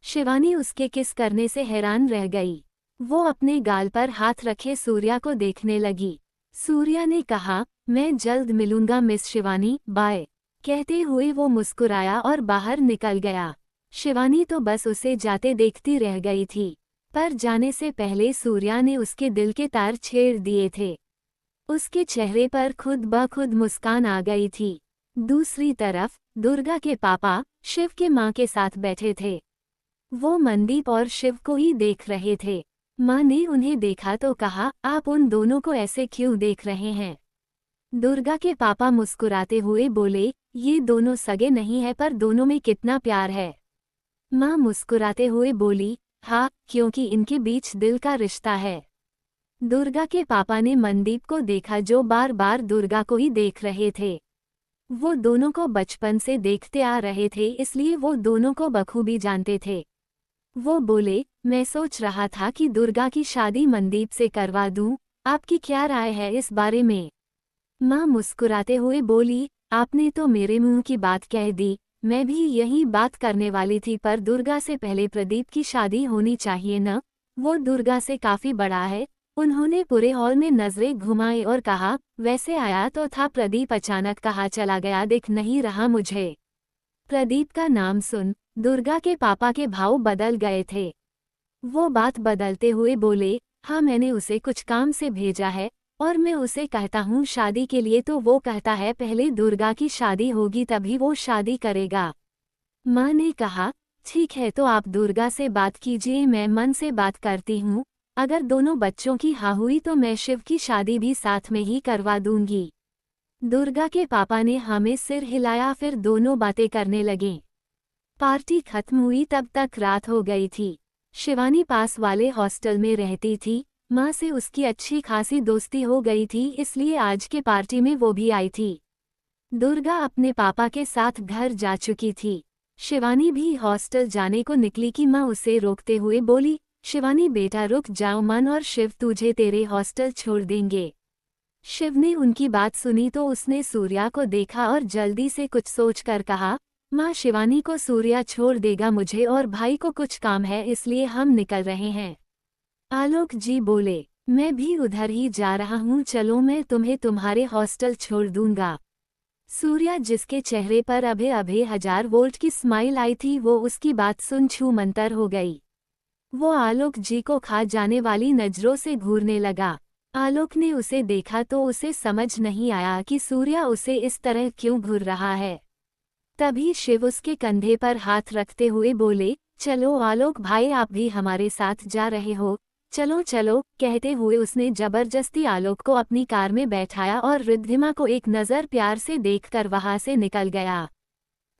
शिवानी उसके किस करने से हैरान रह गई। वो अपने गाल पर हाथ रखे सूर्या को देखने लगी। सूर्या ने कहा, मैं जल्द मिलूंगा मिस शिवानी, बाय। कहते हुए वो मुस्कुराया और बाहर निकल गया। शिवानी तो बस उसे जाते देखती रह गई थी, पर जाने से पहले सूर्या ने उसके दिल के तार छेड़ दिए थे। उसके चेहरे पर खुद ब खुद मुस्कान आ गई थी। दूसरी तरफ दुर्गा के पापा शिव के माँ के साथ बैठे थे। वो मनदीप और शिव को ही देख रहे थे। माँ ने उन्हें देखा तो कहा, आप उन दोनों को ऐसे क्यों देख रहे हैं? दुर्गा के पापा मुस्कुराते हुए बोले, ये दोनों सगे नहीं है, पर दोनों में कितना प्यार है। माँ मुस्कुराते हुए बोली, हाँ, क्योंकि इनके बीच दिल का रिश्ता है। दुर्गा के पापा ने मनदीप को देखा जो बार बार दुर्गा को ही देख रहे थे। वो दोनों को बचपन से देखते आ रहे थे, इसलिए वो दोनों को बखूबी जानते थे। वो बोले, मैं सोच रहा था कि दुर्गा की शादी मनदीप से करवा दूं, आपकी क्या राय है इस बारे में? माँ मुस्कुराते हुए बोली, आपने तो मेरे मुंह की बात कह दी। मैं भी यही बात करने वाली थी, पर दुर्गा से पहले प्रदीप की शादी होनी चाहिए न? वो दुर्गा से काफी बड़ा है। उन्होंने पूरे हॉल में नजरें घुमाई और कहा, वैसे आया तो था, प्रदीप अचानक कहाँ चला गया दिख नहीं रहा मुझे। प्रदीप का नाम सुन दुर्गा के पापा के भाव बदल गए थे। वो बात बदलते हुए बोले, हाँ, मैंने उसे कुछ काम से भेजा है और मैं उसे कहता हूँ शादी के लिए तो वो कहता है पहले दुर्गा की शादी होगी तभी वो शादी करेगा। माँ ने कहा, ठीक है, तो आप दुर्गा से बात कीजिए, मैं मन से बात करती हूँ। अगर दोनों बच्चों की हाँ हुई तो मैं शिव की शादी भी साथ में ही करवा दूंगी। दुर्गा के पापा ने हमें सिर हिलाया, फिर दोनों बातें करने लगे। पार्टी खत्म हुई तब तक रात हो गई थी। शिवानी पास वाले हॉस्टल में रहती थी। माँ से उसकी अच्छी खासी दोस्ती हो गई थी, इसलिए आज के पार्टी में वो भी आई थी। दुर्गा अपने पापा के साथ घर जा चुकी थी। शिवानी भी हॉस्टल जाने को निकली कि माँ उसे रोकते हुए बोली, शिवानी बेटा रुक जाओ, मन और शिव तुझे तेरे हॉस्टल छोड़ देंगे। शिव ने उनकी बात सुनी तो उसने सूर्या को देखा और जल्दी से कुछ सोचकर कहा, माँ, शिवानी को सूर्या छोड़ देगा, मुझे और भाई को कुछ काम है इसलिए हम निकल रहे हैं। आलोक जी बोले, मैं भी उधर ही जा रहा हूँ, चलो मैं तुम्हें तुम्हारे हॉस्टल छोड़ दूंगा। सूर्या, जिसके चेहरे पर अभे अभे 1000 वोल्ट की स्माइल आई थी, वो उसकी बात सुन छूमंतर हो गई। वो आलोक जी को खा जाने वाली नजरों से घूरने लगा। आलोक ने उसे देखा तो उसे समझ नहीं आया कि सूर्या उसे इस तरह क्यों घूर रहा है। तभी शिव उसके कंधे पर हाथ रखते हुए बोले, चलो आलोक भाई, आप भी हमारे साथ जा रहे हो, चलो चलो। कहते हुए उसने जबरदस्ती आलोक को अपनी कार में बैठाया और रिद्धिमा को एक नज़र प्यार से देखकर वहां से निकल गया।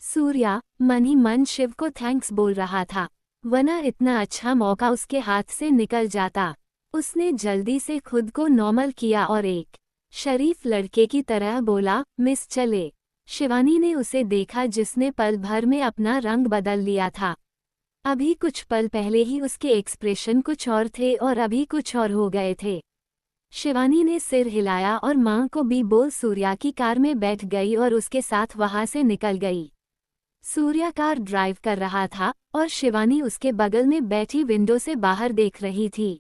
सूर्या मन ही मन शिव को थैंक्स बोल रहा था, वरना इतना अच्छा मौका उसके हाथ से निकल जाता। उसने जल्दी से खुद को नॉर्मल किया और एक शरीफ लड़के की तरह बोला, मिस चले। शिवानी ने उसे देखा जिसने पल भर में अपना रंग बदल लिया था। अभी कुछ पल पहले ही उसके एक्सप्रेशन कुछ और थे और अभी कुछ और हो गए थे। शिवानी ने सिर हिलाया और मां को भी बोल सूर्या की कार में बैठ गई और उसके साथ वहां से निकल गई। सूर्या कार ड्राइव कर रहा था और शिवानी उसके बगल में बैठी विंडो से बाहर देख रही थी।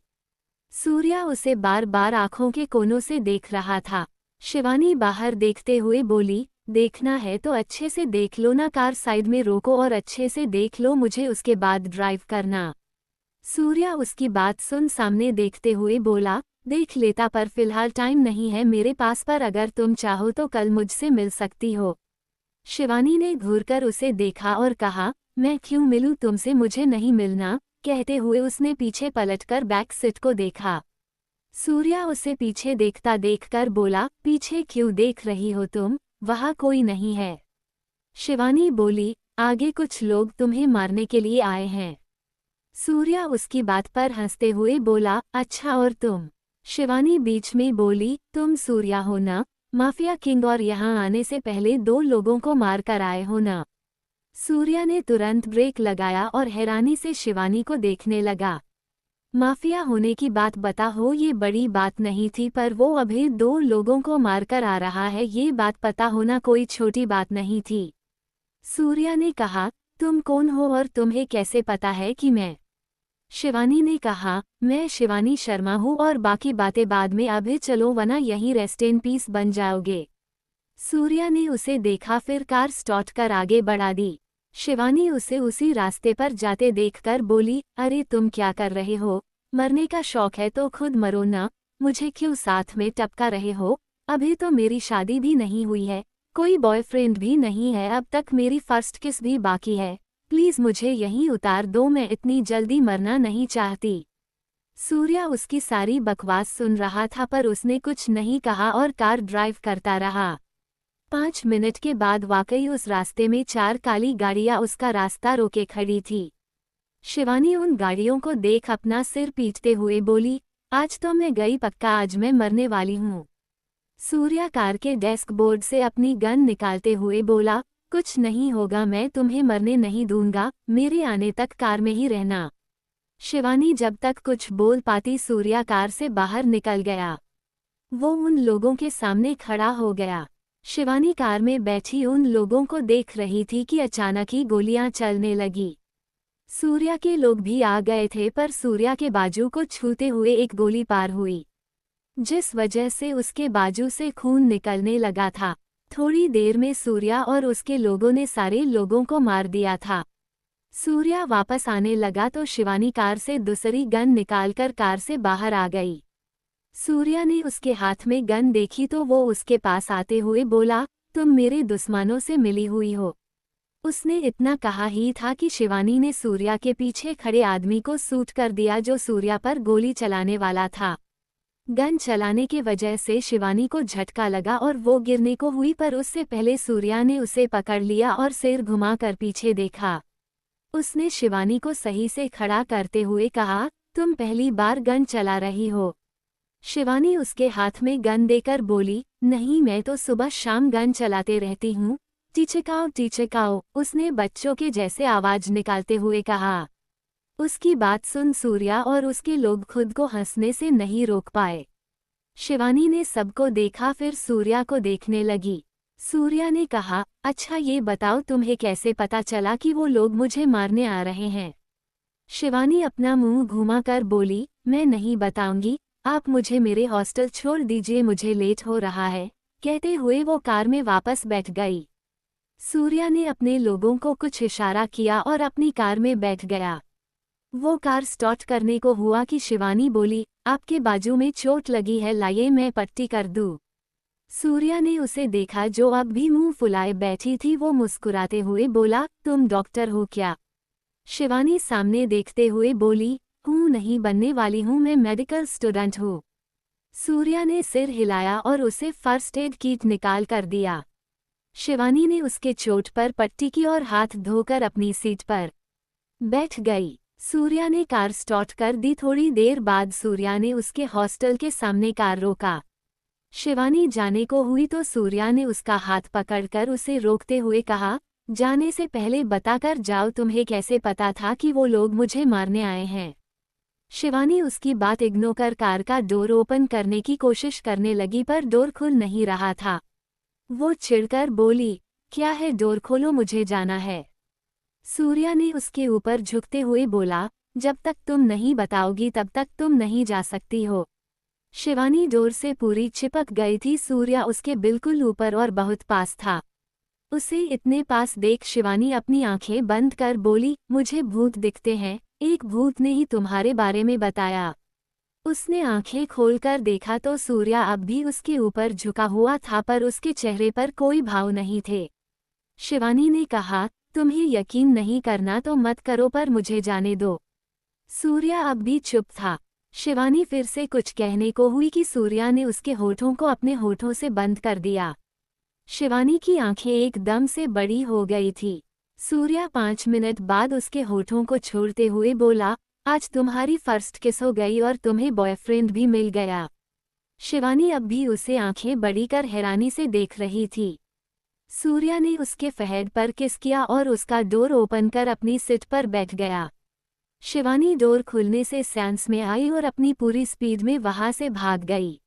सूर्या उसे बार बार आंखों के कोनों से देख रहा था। शिवानी बाहर देखते हुए बोली, देखना है तो अच्छे से देख लो ना, कार साइड में रोको और अच्छे से देख लो मुझे, उसके बाद ड्राइव करना। सूर्या उसकी बात सुन सामने देखते हुए बोला, देख लेता पर फिलहाल टाइम नहीं है मेरे पास, पर अगर तुम चाहो तो कल मुझसे मिल सकती हो। शिवानी ने घूरकर उसे देखा और कहा, मैं क्यों मिलूं तुमसे, मुझे नहीं मिलना। कहते हुए उसने पीछे पलटकर बैक सीट को देखा। सूर्या उसे पीछे देखता देखकर बोला, पीछे क्यों देख रही हो तुम, वहां कोई नहीं है। शिवानी बोली, आगे कुछ लोग तुम्हें मारने के लिए आए हैं। सूर्या उसकी बात पर हंसते हुए बोला, अच्छा और तुम? शिवानी बीच में बोली, तुम सूर्या हो ना, माफिया किंग, और यहाँ आने से पहले 2 लोगों को मार कर आए हो ना। सूर्या ने तुरंत ब्रेक लगाया और हैरानी से शिवानी को देखने लगा। माफिया होने की बात बता हो ये बड़ी बात नहीं थी, पर वो अभी 2 लोगों को मारकर आ रहा है, ये बात पता होना कोई छोटी बात नहीं थी। सूर्या ने कहा, तुम कौन हो और तुम्हें कैसे पता है कि मैं? शिवानी ने कहा, मैं शिवानी शर्मा हूँ और बाकी बातें बाद में, अभी चलो वरना यहीं रेस्ट इन पीस बन जाओगे। सूर्या ने उसे देखा, फिर कार स्टार्ट कर आगे बढ़ा दी। शिवानी उसे उसी रास्ते पर जाते देखकर बोली, अरे तुम क्या कर रहे हो, मरने का शौक है तो खुद मरो ना, मुझे क्यों साथ में टपका रहे हो? अभी तो मेरी शादी भी नहीं हुई है, कोई बॉयफ्रेंड भी नहीं है, अब तक मेरी फर्स्ट किस भी बाकी है, प्लीज मुझे यहीं उतार दो, मैं इतनी जल्दी मरना नहीं चाहती। सूर्या उसकी सारी बकवास सुन रहा था पर उसने कुछ नहीं कहा और कार ड्राइव करता रहा। 5 मिनट के बाद वाकई उस रास्ते में 4 काली गाड़ियां उसका रास्ता रोके खड़ी थी। शिवानी उन गाड़ियों को देख अपना सिर पीटते हुए बोली, आज तो मैं गई पक्का, आज मैं मरने वाली हूँ। सूर्या कार के डैशबोर्ड से अपनी गन निकालते हुए बोला, कुछ नहीं होगा, मैं तुम्हें मरने नहीं दूंगा, मेरे आने तक कार में ही रहना। शिवानी जब तक कुछ बोल पाती सूर्या कार से बाहर निकल गया। वो उन लोगों के सामने खड़ा हो गया। शिवानी कार में बैठी उन लोगों को देख रही थी कि अचानक ही गोलियां चलने लगी। सूर्या के लोग भी आ गए थे पर सूर्या के बाजू को छूते हुए एक गोली पार हुई, जिस वजह से उसके बाजू से खून निकलने लगा था। थोड़ी देर में सूर्या और उसके लोगों ने सारे लोगों को मार दिया था। सूर्या वापस आने लगा तो शिवानी कार से दूसरी गन निकालकर कार से बाहर आ गई। सूर्या ने उसके हाथ में गन देखी तो वो उसके पास आते हुए बोला, तुम मेरे दुश्मनों से मिली हुई हो। उसने इतना कहा ही था कि शिवानी ने सूर्या के पीछे खड़े आदमी को शूट कर दिया जो सूर्या पर गोली चलाने वाला था। गन चलाने की वजह से शिवानी को झटका लगा और वो गिरने को हुई, पर उससे पहले सूर्या ने उसे पकड़ लिया और सिर घुमाकर पीछे देखा। उसने शिवानी को सही से खड़ा करते हुए कहा, तुम पहली बार गन चला रही हो? शिवानी उसके हाथ में गन देकर बोली, नहीं मैं तो सुबह शाम गन चलाते रहती हूँ। टीचकाओ टीचकाओ, उसने बच्चों के जैसे आवाज निकालते हुए कहा। उसकी बात सुन सूर्या और उसके लोग खुद को हंसने से नहीं रोक पाए। शिवानी ने सबको देखा, फिर सूर्या को देखने लगी। सूर्या ने कहा, अच्छा ये बताओ तुम्हें कैसे पता चला कि वो लोग मुझे मारने आ रहे हैं? शिवानी अपना मुंह घुमाकर बोली, मैं नहीं बताऊंगी, आप मुझे मेरे हॉस्टल छोड़ दीजिए, मुझे लेट हो रहा है। कहते हुए वो कार में वापस बैठ गई। सूर्या ने अपने लोगों को कुछ इशारा किया और अपनी कार में बैठ गया। वो कार स्टार्ट करने को हुआ कि शिवानी बोली, आपके बाजू में चोट लगी है, लाइए मैं पट्टी कर दूं। सूर्या ने उसे देखा जो अब भी मुंह फुलाए बैठी थी। वो मुस्कुराते हुए बोला, तुम डॉक्टर हो क्या? शिवानी सामने देखते हुए बोली, हूँ नहीं बनने वाली हूँ, मैं मेडिकल स्टूडेंट हूँ। सूर्या ने सिर हिलाया और उसे फर्स्ट एड किट निकाल कर दिया। शिवानी ने उसके चोट पर पट्टी की और हाथ धोकर अपनी सीट पर बैठ गई। सूर्या ने कार स्टार्ट कर दी। थोड़ी देर बाद सूर्या ने उसके हॉस्टल के सामने कार रोका। शिवानी जाने को हुई तो सूर्या ने उसका हाथ पकड़कर उसे रोकते हुए कहा, जाने से पहले बताकर जाओ, तुम्हें कैसे पता था कि वो लोग मुझे मारने आए हैं? शिवानी उसकी बात इग्नोर कर कार का डोर ओपन करने की कोशिश करने लगी पर डोर खुल नहीं रहा था। वो चिढ़कर बोली, क्या है, डोर खोलो, मुझे जाना है। सूर्या ने उसके ऊपर झुकते हुए बोला, जब तक तुम नहीं बताओगी तब तक तुम नहीं जा सकती हो। शिवानी डोर से पूरी चिपक गई थी। सूर्या उसके बिल्कुल ऊपर और बहुत पास था। उसे इतने पास देख शिवानी अपनी आंखें बंद कर बोली, मुझे भूत दिखते हैं, एक भूत ने ही तुम्हारे बारे में बताया। उसने आंखें खोलकर देखा तो सूर्या अब भी उसके ऊपर झुका हुआ था पर उसके चेहरे पर कोई भाव नहीं थे। शिवानी ने कहा, तुम्हें यकीन नहीं करना तो मत करो पर मुझे जाने दो। सूर्या अब भी चुप था। शिवानी फिर से कुछ कहने को हुई कि सूर्या ने उसके होठों को अपने होठों से बंद कर दिया। शिवानी की आंखें एकदम से बड़ी हो गई थी। सूर्या 5 मिनट बाद उसके होठों को छोड़ते हुए बोला, आज तुम्हारी फर्स्ट किस हो गई और तुम्हें बॉयफ्रेंड भी मिल गया। शिवानी अब भी उसे आंखें बड़ी कर हैरानी से देख रही थी। सूर्या ने उसके फहेड पर किस किया और उसका डोर ओपन कर अपनी सीट पर बैठ गया। शिवानी डोर खुलने से सेंस में आई और अपनी पूरी स्पीड में वहां से भाग गई।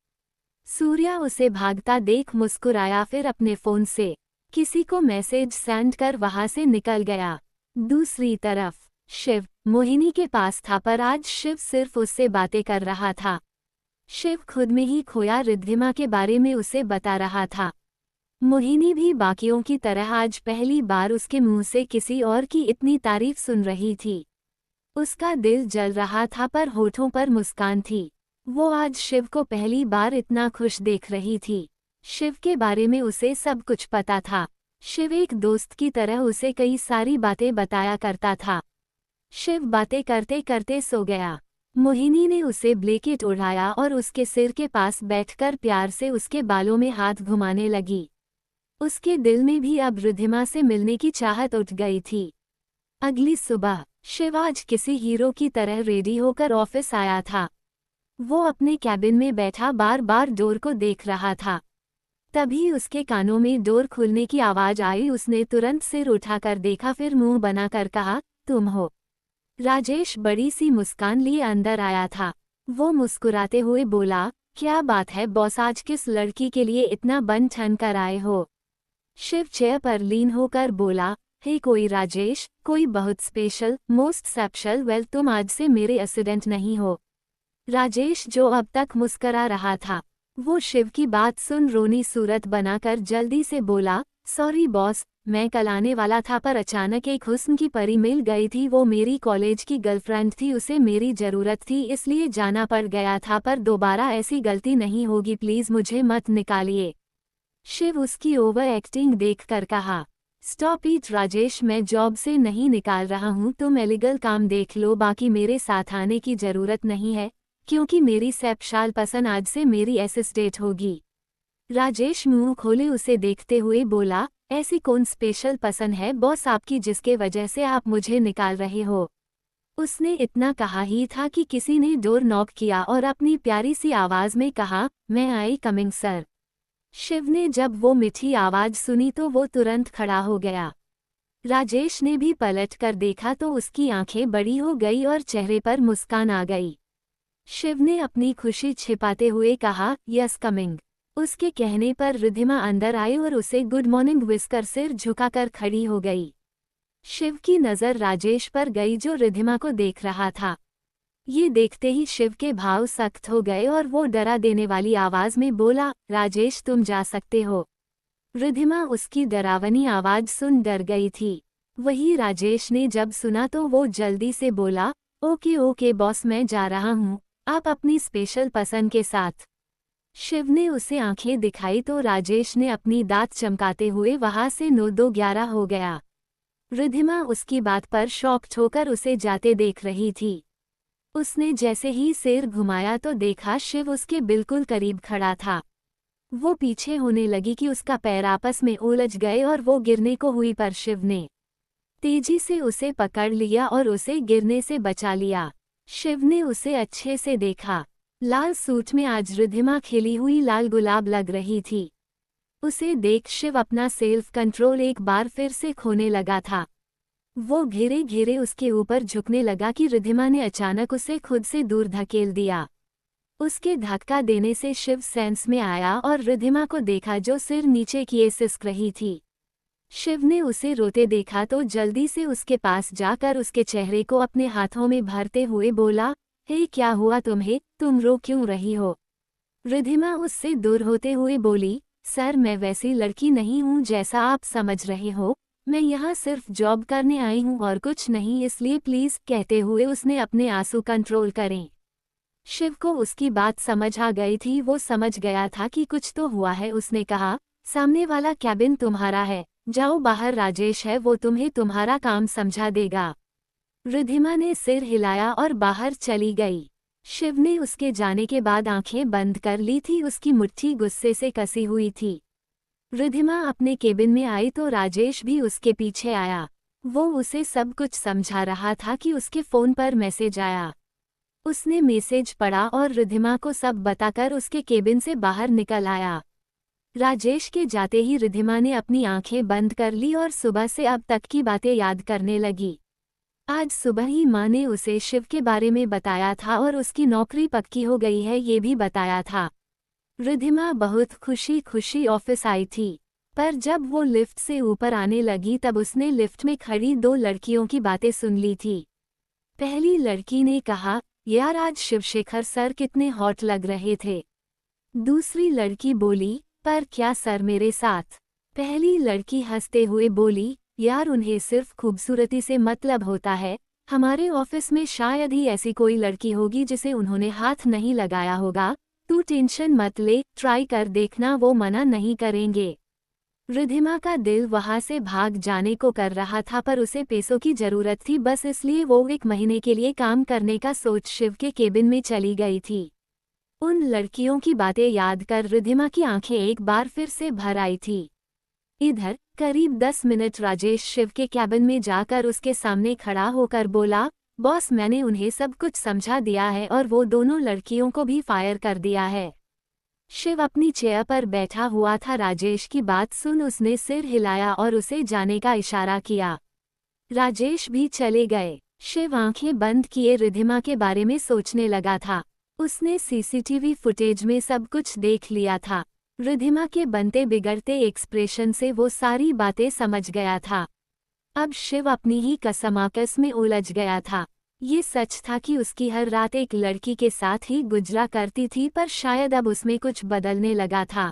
सूर्या उसे भागता देख मुस्कुराया, फिर अपने फोन से किसी को मैसेज सेंड कर वहां से निकल गया। दूसरी तरफ शिव मोहिनी के पास था पर आज शिव सिर्फ उससे बातें कर रहा था। शिव खुद में ही खोया रिद्धिमा के बारे में उसे बता रहा था। मोहिनी भी बाकियों की तरह आज पहली बार उसके मुंह से किसी और की इतनी तारीफ सुन रही थी। उसका दिल जल रहा था पर होठों पर मुस्कान थी। वो आज शिव को पहली बार इतना खुश देख रही थी। शिव के बारे में उसे सब कुछ पता था। शिव एक दोस्त की तरह उसे कई सारी बातें बताया करता था। शिव बातें करते करते सो गया। मोहिनी ने उसे ब्लैंकेट उड़ाया और उसके सिर के पास बैठकर प्यार से उसके बालों में हाथ घुमाने लगी। उसके दिल में भी अब रिद्धिमा से मिलने की चाहत उठ गई थी। अगली सुबह शिव आज किसी हीरो की तरह रेडी होकर ऑफिस आया था। वो अपने कैबिन में बैठा बार बार डोर को देख रहा था। तभी उसके कानों में डोर खुलने की आवाज आई। उसने तुरंत सिर उठाकर देखा, फिर मुंह बनाकर कहा, तुम हो। राजेश बड़ी सी मुस्कान लिए अंदर आया था। वो मुस्कुराते हुए बोला, क्या बात है बॉस, आज किस लड़की के लिए इतना बन ठन कर आए हो। शिव चेयर पर लीन होकर बोला, हे कोई राजेश, कोई बहुत स्पेशल मोस्ट स्पेशल, वेल तुम आज से मेरे असिस्टेंट नहीं हो। राजेश जो अब तक मुस्करा रहा था, वो शिव की बात सुन रोनी सूरत बनाकर जल्दी से बोला, सॉरी बॉस, मैं कल आने वाला था पर अचानक एक हुस्न की परी मिल गई थी। वो मेरी कॉलेज की गर्लफ्रेंड थी, उसे मेरी ज़रूरत थी इसलिए जाना पड़ गया था, पर दोबारा ऐसी गलती नहीं होगी, प्लीज़ मुझे मत निकालिए। शिव उसकी ओवर एक्टिंग देखकर कहा, स्टॉप इट राजेश, मैं जॉब से नहीं निकाल रहा हूँ, तुम इलीगल काम देख लो, बाकी मेरे साथ आने की ज़रूरत नहीं है क्योंकि मेरी स्पेशल पसंद आज से मेरी असिस्टेंट होगी। राजेश मुंह खोले उसे देखते हुए बोला, ऐसी कौन स्पेशल पसंद है बॉस आपकी जिसके वजह से आप मुझे निकाल रहे हो। उसने इतना कहा ही था कि किसी ने डोर नॉक किया और अपनी प्यारी सी आवाज में कहा, मैं आई कमिंग सर। शिव ने जब वो मीठी आवाज सुनी तो वो तुरंत खड़ा हो गया। राजेश ने भी पलट कर देखा तो उसकी आंखें बड़ी हो गई और चेहरे पर मुस्कान आ गई। शिव ने अपनी खुशी छिपाते हुए कहा, यस कमिंग। उसके कहने पर रिद्धिमा अंदर आई और उसे गुड मॉर्निंग विस्कर सिर झुकाकर खड़ी हो गई। शिव की नज़र राजेश पर गई जो रिद्धिमा को देख रहा था। ये देखते ही शिव के भाव सख्त हो गए और वो डरा देने वाली आवाज में बोला, राजेश तुम जा सकते हो। रिद्धिमा उसकी डरावनी आवाज सुन डर गई थी। वही राजेश ने जब सुना तो वो जल्दी से बोला, ओके ओके बॉस, मैं जा रहा हूँ, आप अपनी स्पेशल पसंद के साथ। शिव ने उसे आंखें दिखाई तो राजेश ने अपनी दांत चमकाते हुए वहां से 9-2-11 हो गया। रिद्धिमा उसकी बात पर शॉक होकर उसे जाते देख रही थी। उसने जैसे ही सिर घुमाया तो देखा शिव उसके बिल्कुल करीब खड़ा था। वो पीछे होने लगी कि उसका पैर आपस में उलझ गए और वो गिरने को हुई, पर शिव ने तेजी से उसे पकड़ लिया और उसे गिरने से बचा लिया। शिव ने उसे अच्छे से देखा। लाल सूट में आज रिद्धिमा खिली हुई लाल गुलाब लग रही थी। उसे देख शिव अपना सेल्फ कंट्रोल एक बार फिर से खोने लगा था। वो घिरे घिरे उसके ऊपर झुकने लगा कि रिद्धिमा ने अचानक उसे खुद से दूर धकेल दिया। उसके धक्का देने से शिव सेंस में आया और रिद्धिमा को देखा जो सिर नीचे किए सिसक रही थी। शिव ने उसे रोते देखा तो जल्दी से उसके पास जाकर उसके चेहरे को अपने हाथों में भरते हुए बोला, हे क्या हुआ तुम्हें, तुम रो क्यों रही हो? रिद्धिमा उससे दूर होते हुए बोली, सर मैं वैसी लड़की नहीं हूँ जैसा आप समझ रहे हो, मैं यहाँ सिर्फ जॉब करने आई हूँ और कुछ नहीं, इसलिए प्लीज, कहते हुए उसने अपने आंसू कंट्रोल करें। शिव को उसकी बात समझ आ गई थी, वो समझ गया था कि कुछ तो हुआ है। उसने कहा, सामने वाला कैबिन तुम्हारा है, जाओ बाहर, राजेश है वो तुम्हें तुम्हारा काम समझा देगा। रिद्धिमा ने सिर हिलाया और बाहर चली गई। शिव ने उसके जाने के बाद आंखें बंद कर ली थी, उसकी मुट्ठी गुस्से से कसी हुई थी। रिद्धिमा अपने केबिन में आई तो राजेश भी उसके पीछे आया। वो उसे सब कुछ समझा रहा था कि उसके फोन पर मैसेज आया। उसने मैसेज पढ़ा और रिद्धिमा को सब बताकर उसके केबिन से बाहर निकल आया। राजेश के जाते ही रिद्धिमा ने अपनी आंखें बंद कर ली और सुबह से अब तक की बातें याद करने लगी। आज सुबह ही माँ ने उसे शिव के बारे में बताया था और उसकी नौकरी पक्की हो गई है ये भी बताया था। रिद्धिमा बहुत खुशी खुशी ऑफिस आई थी, पर जब वो लिफ्ट से ऊपर आने लगी तब उसने लिफ्ट में खड़ी दो लड़कियों की बातें सुन ली थी। पहली लड़की ने कहा, यार आज शिवशेखर सर कितने हॉट लग रहे थे। दूसरी लड़की बोली, पर क्या सर मेरे साथ? पहली लड़की हंसते हुए बोली, यार उन्हें सिर्फ खूबसूरती से मतलब होता है, हमारे ऑफिस में शायद ही ऐसी कोई लड़की होगी जिसे उन्होंने हाथ नहीं लगाया होगा, तू टेंशन मत ले, ट्राई कर देखना, वो मना नहीं करेंगे। रिद्धिमा का दिल वहां से भाग जाने को कर रहा था, पर उसे पैसों की जरूरत थी, बस इसलिए वो 1 महीने के लिए काम करने का सोच शिव के केबिन में चली गई थी। उन लड़कियों की बातें याद कर रिद्धिमा की आंखें एक बार फिर से भर आई थी। इधर करीब 10 मिनट राजेश शिव के कैबिन में जाकर उसके सामने खड़ा होकर बोला, बॉस मैंने उन्हें सब कुछ समझा दिया है और वो दोनों लड़कियों को भी फायर कर दिया है। शिव अपनी चेयर पर बैठा हुआ था। राजेश की बात सुन उसने सिर हिलाया और उसे जाने का इशारा किया। राजेश भी चले गए। शिव आंखें बंद किए रिद्धिमा के बारे में सोचने लगा था। उसने सीसीटीवी फुटेज में सब कुछ देख लिया था। रिद्धिमा के बनते बिगड़ते एक्सप्रेशन से वो सारी बातें समझ गया था। अब शिव अपनी ही कसमाकस में उलझ गया था। ये सच था कि उसकी हर रात एक लड़की के साथ ही गुजरा करती थी, पर शायद अब उसमें कुछ बदलने लगा था।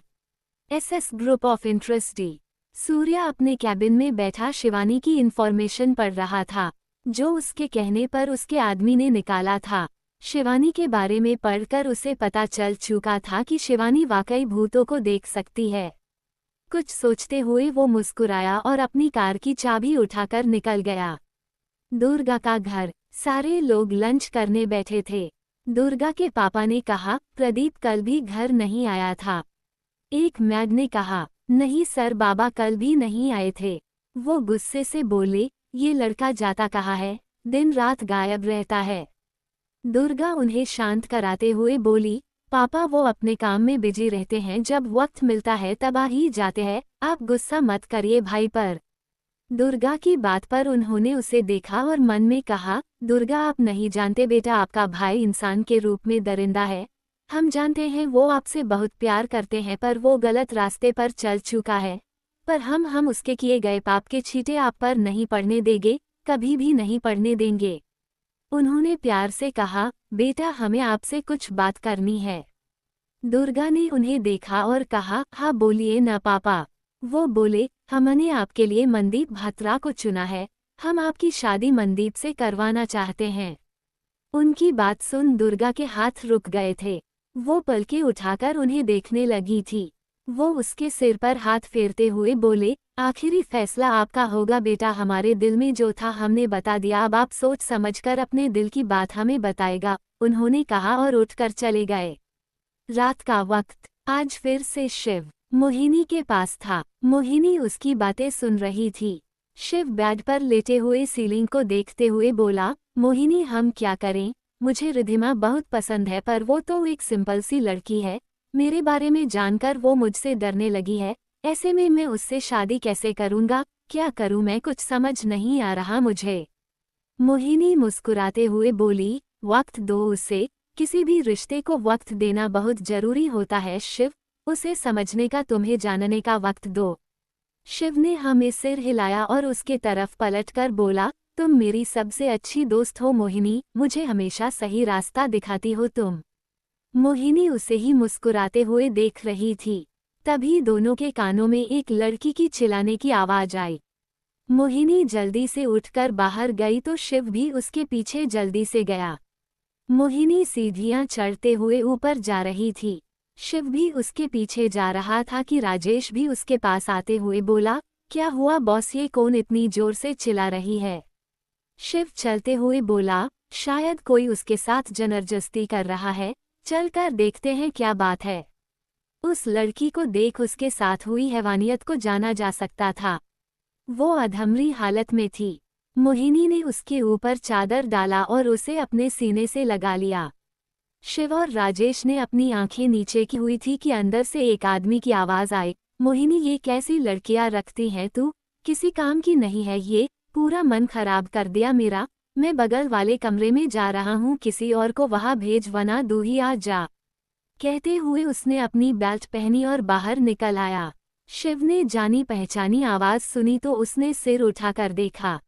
SS group of interest D. Surya अपने कैबिन में बैठा शिवानी की इन्फॉर्मेशन पढ़ रहा था, जो उसके कहने पर उसके आदमी ने निकाला था। शिवानी के बारे में पढ़कर उसे पता चल चुका था कि शिवानी वाकई भूतों को देख सकती है। कुछ सोचते हुए वो मुस्कुराया और अपनी कार की चाबी उठाकर निकल गया। दुर्गा का घर। सारे लोग लंच करने बैठे थे। दुर्गा के पापा ने कहा, प्रदीप कल भी घर नहीं आया था। एक मैड ने कहा, नहीं सर, बाबा कल भी नहीं आए थे। वो गुस्से से बोले, ये लड़का जाता कहाँ है, दिन रात गायब रहता है। दुर्गा उन्हें शांत कराते हुए बोली, पापा वो अपने काम में बिजी रहते हैं, जब वक्त मिलता है तब आ ही जाते हैं, आप गुस्सा मत करिए भाई पर। दुर्गा की बात पर उन्होंने उसे देखा और मन में कहा, दुर्गा आप नहीं जानते बेटा, आपका भाई इंसान के रूप में दरिंदा है। हम जानते हैं वो आपसे बहुत प्यार करते हैं, पर वो गलत रास्ते पर चल चुका है। पर हम उसके किए गए पाप के छींटे आप पर नहीं पड़ने देंगे, कभी भी नहीं पड़ने देंगे। उन्होंने प्यार से कहा, बेटा हमें आपसे कुछ बात करनी है। दुर्गा ने उन्हें देखा और कहा, हाँ बोलिए ना पापा। वो बोले, हमने आपके लिए मनदीप भात्रा को चुना है, हम आपकी शादी मनदीप से करवाना चाहते हैं। उनकी बात सुन दुर्गा के हाथ रुक गए थे। वो पलके उठाकर उन्हें देखने लगी थी। वो उसके सिर पर हाथ फेरते हुए बोले, आखिरी फैसला आपका होगा बेटा, हमारे दिल में जो था हमने बता दिया, अब आप सोच समझकर अपने दिल की बात हमें बताएगा, उन्होंने कहा और उठकर चले गए। रात का वक्त। आज फिर से शिव मोहिनी के पास था। मोहिनी उसकी बातें सुन रही थी। शिव बेड पर लेटे हुए सीलिंग को देखते हुए बोला, मोहिनी हम क्या करें, मुझे रिद्धिमा बहुत पसंद है, पर वो तो एक सिंपल सी लड़की है, मेरे बारे में जानकर वो मुझसे डरने लगी है, ऐसे में मैं उससे शादी कैसे करूँगा, क्या करूं मैं, कुछ समझ नहीं आ रहा मुझे। मोहिनी मुस्कुराते हुए बोली, वक्त दो उसे, किसी भी रिश्ते को वक्त देना बहुत जरूरी होता है शिव, उसे समझने का, तुम्हें जानने का वक्त दो। शिव ने हमें सिर हिलाया और उसके तरफ पलटकर बोला, तुम मेरी सबसे अच्छी दोस्त हो मोहिनी, मुझे हमेशा सही रास्ता दिखाती हो तुम। मोहिनी उसे ही मुस्कुराते हुए देख रही थी। तभी दोनों के कानों में एक लड़की की चिल्लाने की आवाज आई। मोहिनी जल्दी से उठकर बाहर गई तो शिव भी उसके पीछे जल्दी से गया। मोहिनी सीढ़ियां चढ़ते हुए ऊपर जा रही थी। शिव भी उसके पीछे जा रहा था कि राजेश भी उसके पास आते हुए बोला, क्या हुआ बॉस, ये कौन इतनी जोर से चिल्ला रही है। शिव चलते हुए बोला, शायद कोई उसके साथ जबरदस्ती कर रहा है, चलकर देखते हैं क्या बात है। उस लड़की को देख उसके साथ हुई हैवानियत को जाना जा सकता था। वो अधमरी हालत में थी। मोहिनी ने उसके ऊपर चादर डाला और उसे अपने सीने से लगा लिया। शिव और राजेश ने अपनी आंखें नीचे की हुई थी कि अंदर से एक आदमी की आवाज आई, मोहिनी ये कैसी लड़कियां रखती हैं तू, किसी काम की नहीं है ये, पूरा मन खराब कर दिया मेरा, मैं बगल वाले कमरे में जा रहा हूँ, किसी और को वहां भेज वरना तू ही आ जा। कहते हुए उसने अपनी बेल्ट पहनी और बाहर निकल आया। शिव ने जानी पहचानी आवाज सुनी तो उसने सिर उठाकर देखा।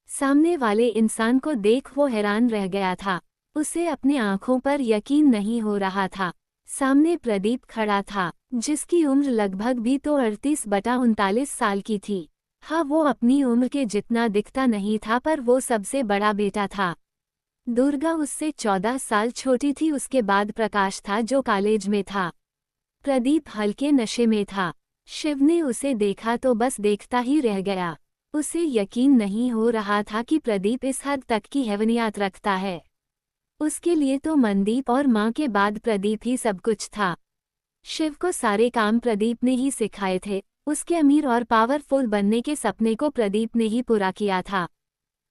सामने वाले इंसान को देख वो हैरान रह गया था। उसे अपने आंखों पर यकीन नहीं हो रहा था। सामने प्रदीप खड़ा था, जिसकी उम्र लगभग भी तो 38-39 साल की थी। हाँ, वो अपनी उम्र के जितना दिखता नहीं था, पर वो सबसे बड़ा बेटा था। दुर्गा उससे 14 साल छोटी थी। उसके बाद प्रकाश था जो कॉलेज में था। प्रदीप हल्के नशे में था। शिव ने उसे देखा तो बस देखता ही रह गया। उसे यकीन नहीं हो रहा था कि प्रदीप इस हद तक की हैवानियत रखता है। उसके लिए तो मनदीप और माँ के बाद प्रदीप ही सब कुछ था। शिव को सारे काम प्रदीप ने ही सिखाए थे। उसके अमीर और पावरफुल बनने के सपने को प्रदीप ने ही पूरा किया था।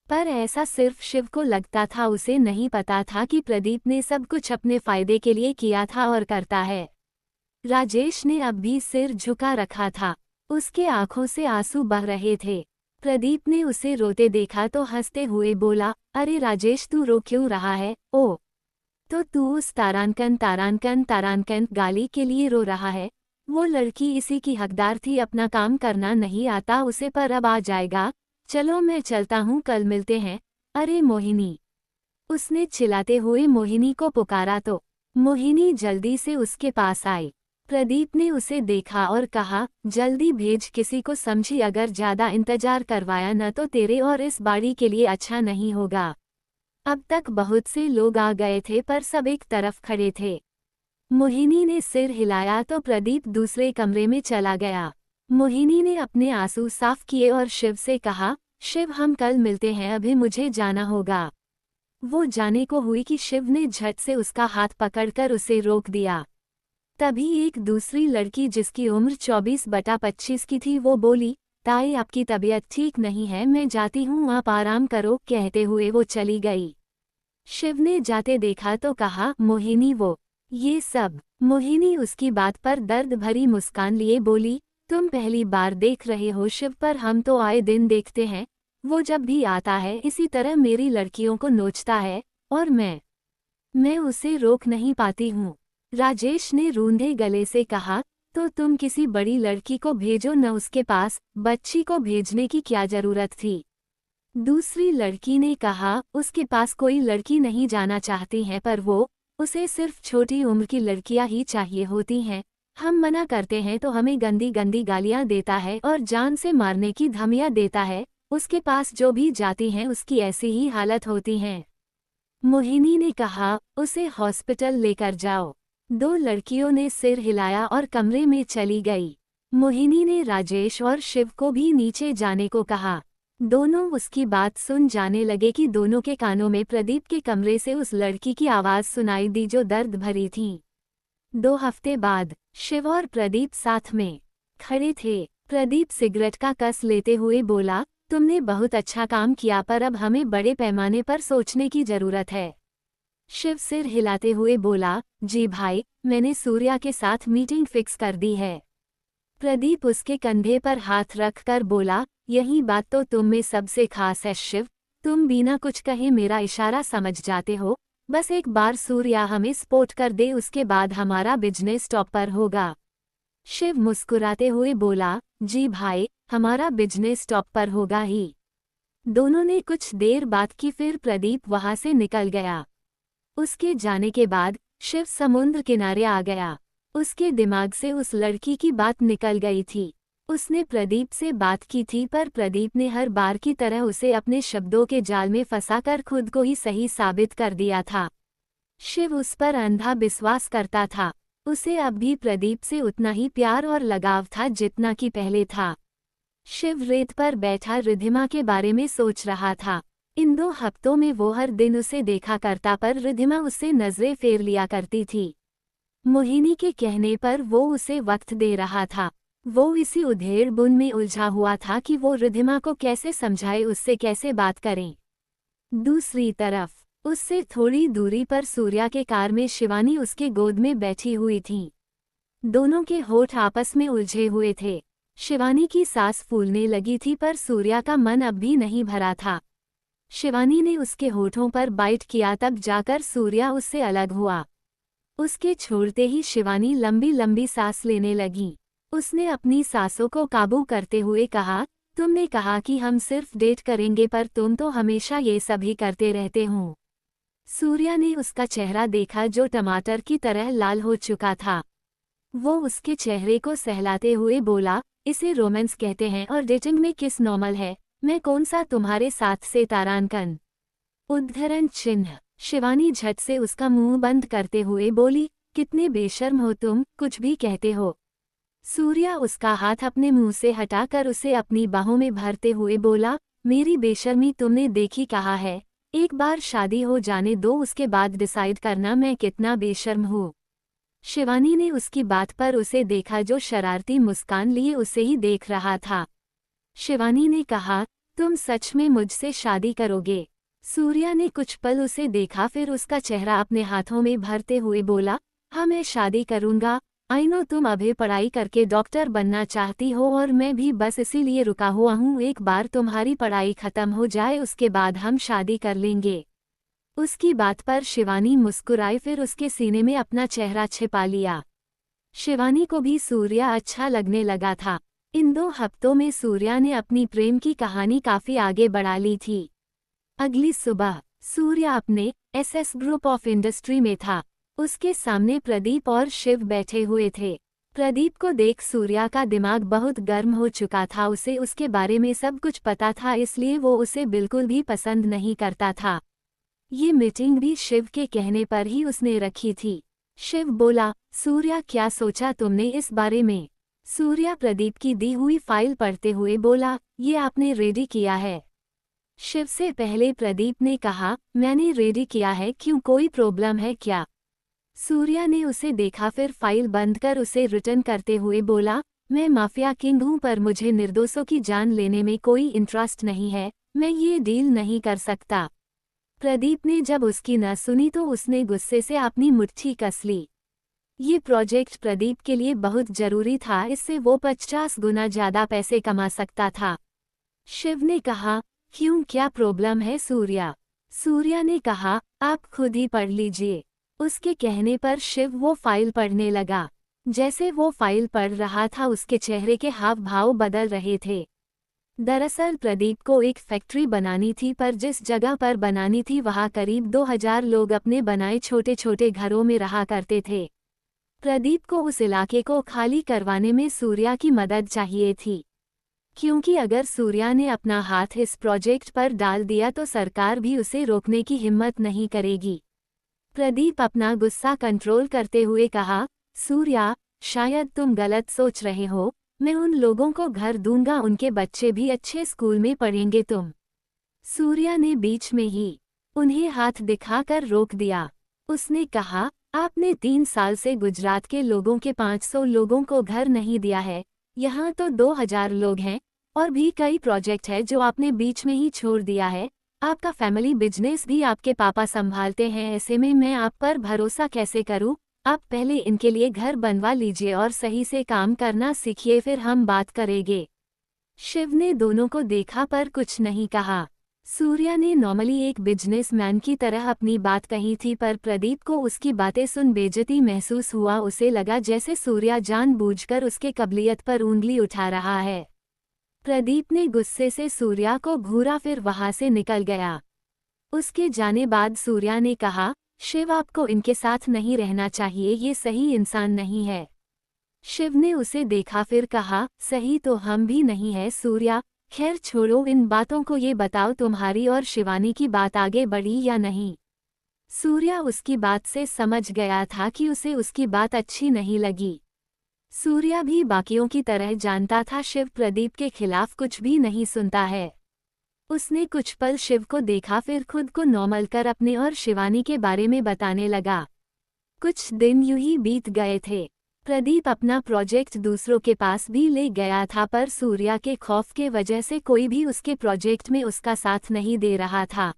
पर ऐसा सिर्फ शिव को लगता था, उसे नहीं पता था कि प्रदीप ने सब कुछ अपने फायदे के लिए किया था और करता है। राजेश ने अब भी सिर झुका रखा था। उसके आंखों से आंसू बह रहे थे। प्रदीप ने उसे रोते देखा तो हंसते हुए बोला, अरे राजेश, तू रो क्यों रहा है। ओ, तो तू उस तारांकन गाली के लिए रो रहा है। वो लड़की इसी की हकदार थी, अपना काम करना नहीं आता उसे, पर अब आ जाएगा। चलो मैं चलता हूँ, कल मिलते हैं। अरे मोहिनी, उसने चिल्लाते हुए मोहिनी को पुकारा तो मोहिनी जल्दी से उसके पास आई। प्रदीप ने उसे देखा और कहा, जल्दी भेज किसी को, समझी, अगर ज्यादा इंतजार करवाया न तो तेरे और इस बाड़ी के लिए अच्छा नहीं होगा। अब तक बहुत से लोग आ गए थे पर सब एक तरफ खड़े थे। मोहिनी ने सिर हिलाया तो प्रदीप दूसरे कमरे में चला गया। मोहिनी ने अपने आंसू साफ किए और शिव से कहा, शिव हम कल मिलते हैं, अभी मुझे जाना होगा। वो जाने को हुई कि शिव ने झट से उसका हाथ पकड़कर उसे रोक दिया। तभी एक दूसरी लड़की जिसकी उम्र 24/25 की थी वो बोली, ताई आपकी तबीयत ठीक नहीं है, मैं जाती हूँ, आप आराम करो। कहते हुए वो चली गई। शिव ने जाते देखा तो कहा, मोहिनी वो ये सब। मोहिनी उसकी बात पर दर्द भरी मुस्कान लिए बोली, तुम पहली बार देख रहे हो शिव, पर हम तो आए दिन देखते हैं। वो जब भी आता है इसी तरह मेरी लड़कियों को नोचता है और मैं उसे रोक नहीं पाती हूँ। राजेश ने रूंधे गले से कहा, तो तुम किसी बड़ी लड़की को भेजो न उसके पास, बच्ची को भेजने की क्या जरूरत थी। दूसरी लड़की ने कहा, उसके पास कोई लड़की नहीं जाना चाहती है, पर वो उसे सिर्फ छोटी उम्र की लड़कियां ही चाहिए होती हैं। हम मना करते हैं तो हमें गंदी गंदी गालियां देता है और जान से मारने की धमकियां देता है। उसके पास जो भी जाती हैं उसकी ऐसी ही हालत होती है। मोहिनी ने कहा, उसे हॉस्पिटल लेकर जाओ। दो लड़कियों ने सिर हिलाया और कमरे में चली गई। मोहिनी ने राजेश और शिव को भी नीचे जाने को कहा। दोनों उसकी बात सुन जाने लगे कि दोनों के कानों में प्रदीप के कमरे से उस लड़की की आवाज सुनाई दी जो दर्द भरी थी। 2 हफ्ते बाद शिव और प्रदीप साथ में खड़े थे। प्रदीप सिगरेट का कस लेते हुए बोला, तुमने बहुत अच्छा काम किया, पर अब हमें बड़े पैमाने पर सोचने की जरूरत है। शिव सिर हिलाते हुए बोला, जी भाई, मैंने सूर्या के साथ मीटिंग फिक्स कर दी है। प्रदीप उसके कंधे पर हाथ रखकर बोला, यही बात तो तुम में सबसे खास है शिव, तुम बिना कुछ कहे मेरा इशारा समझ जाते हो। बस एक बार सूर्या हमें सपोर्ट कर दे, उसके बाद हमारा बिजनेस टॉप पर होगा। शिव मुस्कुराते हुए बोला, जी भाई, हमारा बिजनेस टॉप पर होगा ही। दोनों ने कुछ देर बात की, फिर प्रदीप वहां से निकल गया। उसके जाने के बाद शिव समुद्र किनारे आ गया। उसके दिमाग से उस लड़की की बात निकल गई थी। उसने प्रदीप से बात की थी, पर प्रदीप ने हर बार की तरह उसे अपने शब्दों के जाल में फंसाकर खुद को ही सही साबित कर दिया था। शिव उस पर अंधा विश्वास करता था। उसे अब भी प्रदीप से उतना ही प्यार और लगाव था जितना कि पहले था। शिव रेत पर बैठा रिद्धिमा के बारे में सोच रहा था। इन 2 हफ्तों में वो हर दिन उसे देखा करता, पर रिद्धिमा उससे नजरें फेर लिया करती थी। मोहिनी के कहने पर वो उसे वक्त दे रहा था। वो इसी उधेड़-बुन में उलझा हुआ था कि वो रिद्धिमा को कैसे समझाए, उससे कैसे बात करें। दूसरी तरफ उससे थोड़ी दूरी पर सूर्या के कार में शिवानी उसके गोद में बैठी हुई थी। दोनों के होठ आपस में उलझे हुए थे। शिवानी की सांस फूलने लगी थी, पर सूर्या का मन अब भी नहीं भरा था। शिवानी ने उसके होठों पर बाइट किया, तब जाकर सूर्या उससे अलग हुआ। उसके छोड़ते ही शिवानी लंबी लंबी सांस लेने लगी। उसने अपनी सांसों को काबू करते हुए कहा, तुमने कहा कि हम सिर्फ डेट करेंगे, पर तुम तो हमेशा ये सभी करते रहते हो। सूर्या ने उसका चेहरा देखा जो टमाटर की तरह लाल हो चुका था। वो उसके चेहरे को सहलाते हुए बोला, इसे रोमांस कहते हैं और डेटिंग में किस नॉर्मल है, मैं कौन सा तुम्हारे साथ से तारांकन। उद्धरण चिन्ह। शिवानी झट से उसका मुंह बंद करते हुए बोली, कितने बेशर्म हो तुम, कुछ भी कहते हो। सूर्या उसका हाथ अपने मुंह से हटाकर उसे अपनी बाहों में भरते हुए बोला, मेरी बेशर्मी तुमने देखी कहा है, एक बार शादी हो जाने दो, उसके बाद डिसाइड करना मैं कितना बेशर्म हूँ। शिवानी ने उसकी बात पर उसे देखा, जो शरारती मुस्कान लिए उसे ही देख रहा था। शिवानी ने कहा, तुम सच में मुझसे शादी करोगे? सूर्या ने कुछ पल उसे देखा, फिर उसका चेहरा अपने हाथों में भरते हुए बोला, हाँ मैं शादी करूँगा। आई नो तुम अभी पढ़ाई करके डॉक्टर बनना चाहती हो, और मैं भी बस इसीलिए रुका हुआ हूँ, एक बार तुम्हारी पढ़ाई खत्म हो जाए उसके बाद हम शादी कर लेंगे। उसकी बात पर शिवानी मुस्कुराई, फिर उसके सीने में अपना चेहरा छिपा लिया। शिवानी को भी सूर्या अच्छा लगने लगा था। इन 2 हफ्तों में सूर्या ने अपनी प्रेम की कहानी काफी आगे बढ़ा ली थी। अगली सुबह सूर्या अपने एसएस ग्रुप ऑफ इंडस्ट्री में था। उसके सामने प्रदीप और शिव बैठे हुए थे। प्रदीप को देख सूर्या का दिमाग बहुत गर्म हो चुका था। उसे उसके बारे में सब कुछ पता था, इसलिए वो उसे बिल्कुल भी पसंद नहीं करता था। ये मीटिंग भी शिव के कहने पर ही उसने रखी थी। शिव बोला, सूर्या क्या सोचा तुमने इस बारे में? सूर्या प्रदीप की दी हुई फाइल पढ़ते हुए बोला, ये आपने रेडी किया है? शिव से पहले प्रदीप ने कहा, मैंने रेडी किया है, क्यों कोई प्रॉब्लम है क्या? सूर्या ने उसे देखा, फिर फाइल बंद कर उसे रिटर्न करते हुए बोला, मैं माफिया किंग हूँ, पर मुझे निर्दोषों की जान लेने में कोई इंटरेस्ट नहीं है, मैं ये डील नहीं कर सकता। प्रदीप ने जब उसकी न सुनी तो उसने गुस्से से अपनी मुट्ठी कस ली। ये प्रोजेक्ट प्रदीप के लिए बहुत जरूरी था, इससे वो 50 गुना ज्यादा पैसे कमा सकता था। शिव ने कहा, क्यों, क्या प्रॉब्लम है सूर्या? सूर्या ने कहा, आप खुद ही पढ़ लीजिए। उसके कहने पर शिव वो फाइल पढ़ने लगा। जैसे वो फाइल पढ़ रहा था, उसके चेहरे के हाव भाव बदल रहे थे। दरअसल प्रदीप को एक फैक्ट्री बनानी थी, पर जिस जगह पर बनानी थी वहाँ करीब 2000 लोग अपने बनाए छोटे छोटे घरों में रहा करते थे। प्रदीप को उस इलाके को खाली करवाने में सूर्या की मदद चाहिए थी, क्योंकि अगर सूर्या ने अपना हाथ इस प्रोजेक्ट पर डाल दिया तो सरकार भी उसे रोकने की हिम्मत नहीं करेगी। प्रदीप अपना गुस्सा कंट्रोल करते हुए कहा, सूर्या, शायद तुम गलत सोच रहे हो, मैं उन लोगों को घर दूंगा, उनके बच्चे भी अच्छे स्कूल में पढ़ेंगे। तुम। सूर्या ने बीच में ही उन्हें हाथ दिखाकर रोक दिया। उसने कहा, आपने 3 साल से गुजरात के लोगों के 500 लोगों को घर नहीं दिया है, यहाँ तो 2000 लोग हैं, और भी कई प्रोजेक्ट है जो आपने बीच में ही छोड़ दिया है। आपका फैमिली बिजनेस भी आपके पापा संभालते हैं, ऐसे में मैं आप पर भरोसा कैसे करूं? आप पहले इनके लिए घर बनवा लीजिए और सही से काम करना सीखिए, फिर हम बात करेंगे। शिव ने दोनों को देखा पर कुछ नहीं कहा। सूर्या ने नॉर्मली एक बिजनेसमैन की तरह अपनी बात कही थी, पर प्रदीप को उसकी बातें सुन बेइज्जती महसूस हुआ। उसे लगा जैसे सूर्या जानबूझकर उसके काबिलियत पर उंगली उठा रहा है। प्रदीप ने गुस्से से सूर्या को घूरा, फिर वहां से निकल गया। उसके जाने बाद सूर्या ने कहा, शिव आपको इनके साथ नहीं रहना चाहिए, ये सही इंसान नहीं है। शिव ने उसे देखा फिर कहा, सही तो हम भी नहीं है सूर्या, खैर छोड़ो इन बातों को, ये बताओ तुम्हारी और शिवानी की बात आगे बढ़ी या नहीं। सूर्या उसकी बात से समझ गया था कि उसे उसकी बात अच्छी नहीं लगी। सूर्या भी बाकियों की तरह जानता था शिव प्रदीप के खिलाफ कुछ भी नहीं सुनता है। उसने कुछ पल शिव को देखा, फिर खुद को नॉर्मल कर अपने और शिवानी के बारे में बताने लगा। कुछ दिन यूं ही बीत गए थे। प्रदीप अपना प्रोजेक्ट दूसरों के पास भी ले गया था, पर सूर्या के खौफ के वजह से कोई भी उसके प्रोजेक्ट में उसका साथ नहीं दे रहा था।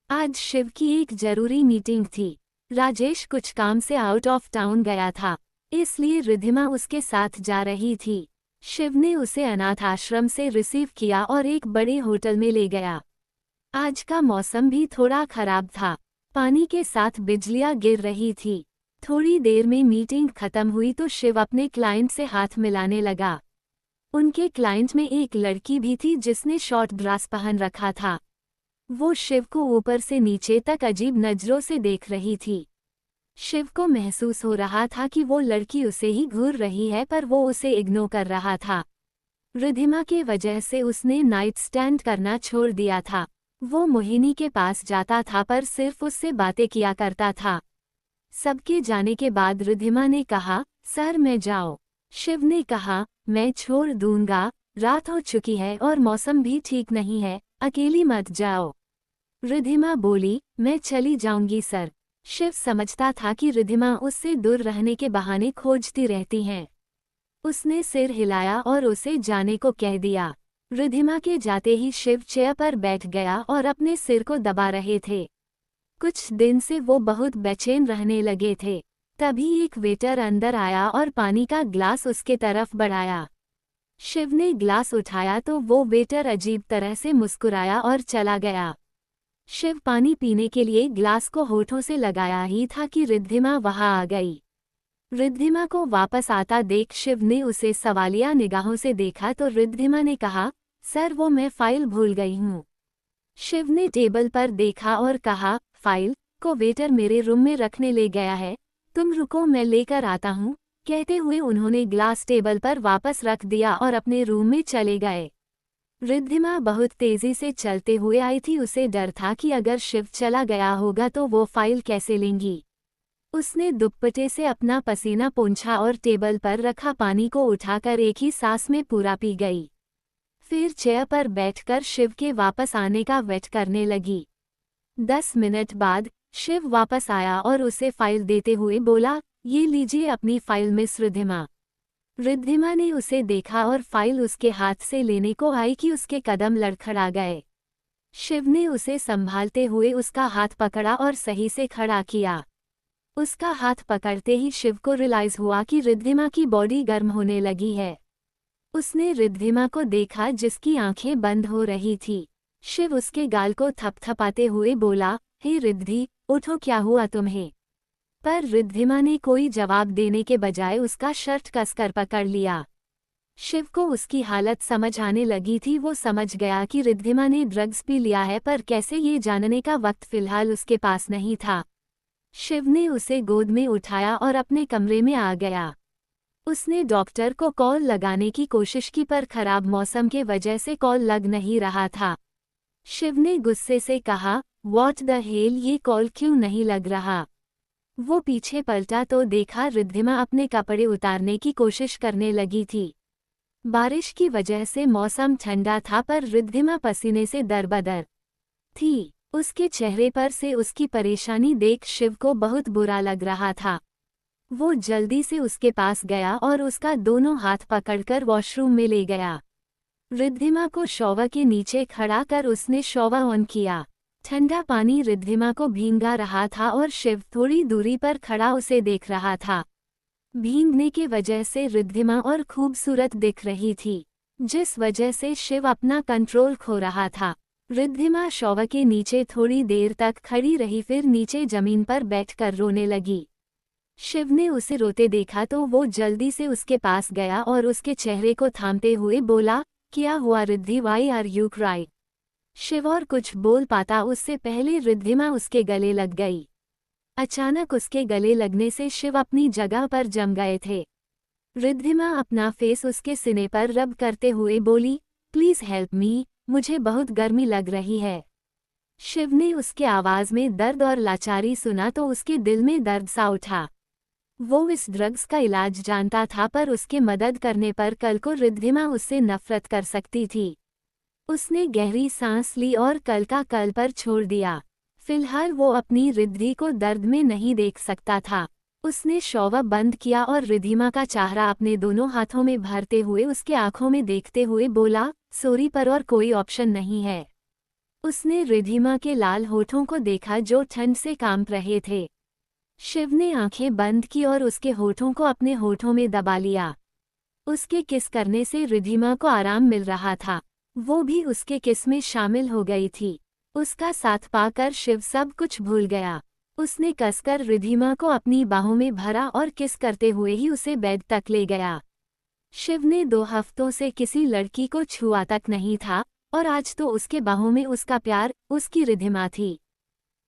आज शिव की एक जरूरी मीटिंग थी। राजेश कुछ काम से आउट ऑफ टाउन गया था, इसलिए रिद्धिमा उसके साथ जा रही थी। शिव ने उसे अनाथ आश्रम से रिसीव किया और एक बड़े होटल में ले गया। आज का मौसम भी थोड़ा खराब था, पानी के साथ बिजलियां गिर रही थी। थोड़ी देर में मीटिंग खत्म हुई तो शिव अपने क्लाइंट से हाथ मिलाने लगा। उनके क्लाइंट में एक लड़की भी थी जिसने शॉर्ट ड्रेस पहन रखा था। वो शिव को ऊपर से नीचे तक अजीब नजरों से देख रही थी। शिव को महसूस हो रहा था कि वो लड़की उसे ही घूर रही है, पर वो उसे इग्नोर कर रहा था। रिद्धिमा के वजह से उसने नाइट स्टैंड करना छोड़ दिया था। वो मोहिनी के पास जाता था पर सिर्फ उससे बातें किया करता था। सबके जाने के बाद रिद्धिमा ने कहा, सर मैं जाओ। शिव ने कहा, मैं छोड़ दूंगा, रात हो चुकी है और मौसम भी ठीक नहीं है, अकेली मत जाओ। रिद्धिमा बोली, मैं चली जाऊंगी सर। शिव समझता था कि रिद्धिमा उससे दूर रहने के बहाने खोजती रहती हैं। उसने सिर हिलाया और उसे जाने को कह दिया। रिद्धिमा के जाते ही शिव चेयर पर बैठ गया और अपने सिर को दबा रहे थे। कुछ दिन से वो बहुत बेचैन रहने लगे थे। तभी एक वेटर अंदर आया और पानी का ग्लास उसके तरफ बढ़ाया। शिव ने ग्लास उठाया तो वो वेटर अजीब तरह से मुस्कुराया और चला गया। शिव पानी पीने के लिए ग्लास को होठों से लगाया ही था कि रिद्धिमा वहां आ गई। रिद्धिमा को वापस आता देख शिव ने उसे सवालिया निगाहों से देखा तो रिद्धिमा ने कहा, सर वो मैं फाइल भूल गई हूँ। शिव ने टेबल पर देखा और कहा, फाइल को वेटर मेरे रूम में रखने ले गया है, तुम रुको मैं लेकर आता हूँ। कहते हुए उन्होंने ग्लास टेबल पर वापस रख दिया और अपने रूम में चले गए। रिद्धिमा बहुत तेजी से चलते हुए आई थी। उसे डर था कि अगर शिव चला गया होगा तो वो फाइल कैसे लेंगी। उसने दुपट्टे से अपना पसीना पोंछा और टेबल पर रखा पानी को उठाकर एक ही सांस में पूरा पी गई। फिर चेयर पर बैठकर शिव के वापस आने का वेट करने लगी। 10 मिनट बाद शिव वापस आया और उसे फाइल देते हुए बोला, ये लीजिए अपनी फाइल मिस रिद्धिमा। रिद्धिमा ने उसे देखा और फाइल उसके हाथ से लेने को आई कि उसके कदम लड़खड़ा गए। शिव ने उसे संभालते हुए उसका हाथ पकड़ा और सही से खड़ा किया। उसका हाथ पकड़ते ही शिव को रियलाइज हुआ कि रिद्धिमा की बॉडी गर्म होने लगी है। उसने रिद्धिमा को देखा जिसकी आंखें बंद हो रही थी। शिव उसके गाल को थपथपाते हुए बोला, हे रिद्धि, उठो, क्या हुआ तुम्हें? पर रिद्धिमा ने कोई जवाब देने के बजाय उसका शर्ट कसकर पकड़ लिया। शिव को उसकी हालत समझ आने लगी थी। वो समझ गया कि रिद्धिमा ने ड्रग्स पी लिया है, पर कैसे ये जानने का वक्त फिलहाल उसके पास नहीं था। शिव ने उसे गोद में उठाया और अपने कमरे में आ गया। उसने डॉक्टर को कॉल लगाने की कोशिश की पर खराब मौसम के वजह से कॉल लग नहीं रहा था। शिव ने गुस्से से कहा, व्हाट द हेल, ये कॉल क्यों नहीं लग रहा? वो पीछे पलटा तो देखा रिद्धिमा अपने कपड़े उतारने की कोशिश करने लगी थी। बारिश की वजह से मौसम ठंडा था पर रिद्धिमा पसीने से दरबदर थी। उसके चेहरे पर से उसकी परेशानी देख शिव को बहुत बुरा लग रहा था। वो जल्दी से उसके पास गया और उसका दोनों हाथ पकड़कर वॉशरूम में ले गया। रिद्धिमा को शॉवर के नीचे खड़ा कर उसने शॉवर ऑन किया। ठंडा पानी रिद्धिमा को भींगा रहा था और शिव थोड़ी दूरी पर खड़ा उसे देख रहा था। भींगने की वजह से रिद्धिमा और खूबसूरत दिख रही थी, जिस वजह से शिव अपना कंट्रोल खो रहा था। रिद्धिमा शॉवर के नीचे थोड़ी देर तक खड़ी रही, फिर नीचे जमीन पर बैठकर रोने लगी। शिव ने उसे रोते देखा तो वो जल्दी से उसके पास गया और उसके चेहरे को थामते हुए बोला, क्या हुआ Riddhi, why are you cry? Shiv और कुछ बोल पाता उससे पहले रिद्धिमा उसके गले लग गई। अचानक उसके गले लगने से शिव अपनी जगह पर जम गए थे। रिद्धिमा अपना फेस उसके सीने पर रब करते हुए बोली, प्लीज हेल्प मी, मुझे बहुत गर्मी लग रही है। शिव ने उसके आवाज में दर्द और लाचारी सुना तो उसके दिल में दर्द सा उठा। वो इस ड्रग्स का इलाज जानता था, पर उसके मदद करने पर कल को रिद्धिमा उससे नफरत कर सकती थी। उसने गहरी सांस ली और कल का कल पर छोड़ दिया। फिलहाल वो अपनी रिद्धि को दर्द में नहीं देख सकता था। उसने शॉवर बंद किया और रिद्धिमा का चेहरा अपने दोनों हाथों में भरते हुए उसके आंखों में देखते हुए बोला, सॉरी पर और कोई ऑप्शन नहीं है। उसने रिद्धिमा के लाल होठों को देखा जो ठंड से कांप रहे थे। शिव ने आंखें बंद की और उसके होठों को अपने होठों में दबा लिया। उसके किस करने से रिद्धिमा को आराम मिल रहा था। वो भी उसके किस में शामिल हो गई थी। उसका साथ पाकर शिव सब कुछ भूल गया। उसने कसकर रिद्धिमा को अपनी बाहों में भरा और किस करते हुए ही उसे बेड तक ले गया। शिव ने 2 हफ्तों से किसी लड़की को छुआ तक नहीं था और आज तो उसके बाहों में उसका प्यार, उसकी रिद्धिमा थी।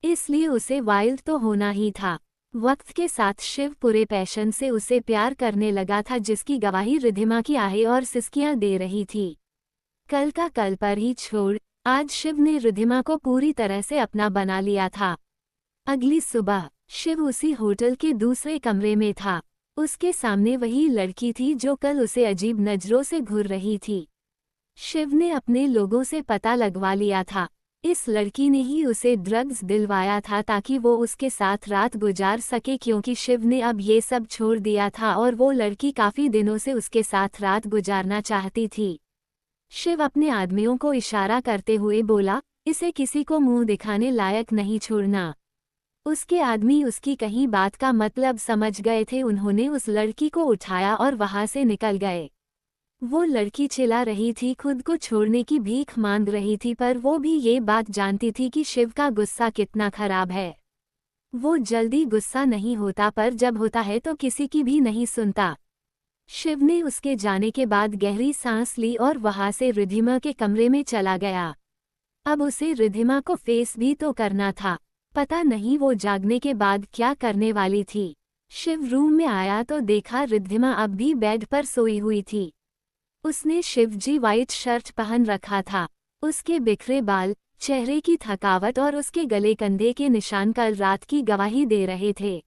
इसलिए उसे वाइल्ड तो होना ही था। वक्त के साथ शिव पूरे पैशन से उसे प्यार करने लगा था, जिसकी गवाही रिद्धिमा की आहें और सिसकियां दे रही थी। कल का कल पर ही छोड़, आज शिव ने रिद्धिमा को पूरी तरह से अपना बना लिया था। अगली सुबह शिव उसी होटल के दूसरे कमरे में था। उसके सामने वही लड़की थी जो कल उसे अजीब नजरों से घूर रही थी। शिव ने अपने लोगों से पता लगवा लिया था। इस लड़की ने ही उसे ड्रग्स दिलवाया था ताकि वो उसके साथ रात गुजार सके, क्योंकि शिव ने अब ये सब छोड़ दिया था और वो लड़की काफी दिनों से उसके साथ रात गुजारना चाहती थी। शिव अपने आदमियों को इशारा करते हुए बोला, इसे किसी को मुंह दिखाने लायक नहीं छोड़ना। उसके आदमी उसकी कहीं बात का मतलब समझ गए थे। उन्होंने उस लड़की को उठाया और वहां से निकल गए। वो लड़की चिल्ला रही थी, खुद को छोड़ने की भीख मांग रही थी, पर वो भी ये बात जानती थी कि शिव का गुस्सा कितना खराब है। वो जल्दी गुस्सा नहीं होता, पर जब होता है तो किसी की भी नहीं सुनता। शिव ने उसके जाने के बाद गहरी सांस ली और वहां से रिद्धिमा के कमरे में चला गया। अब उसे रिद्धिमा को फेस भी तो करना था। पता नहीं वो जागने के बाद क्या करने वाली थी। शिव रूम में आया तो देखा रिद्धिमा अब भी बेड पर सोई हुई थी। उसने शिवजी वाइट शर्ट पहन रखा था। उसके बिखरे बाल, चेहरे की थकावट और उसके गले कंधे के निशान कल रात की गवाही दे रहे थे।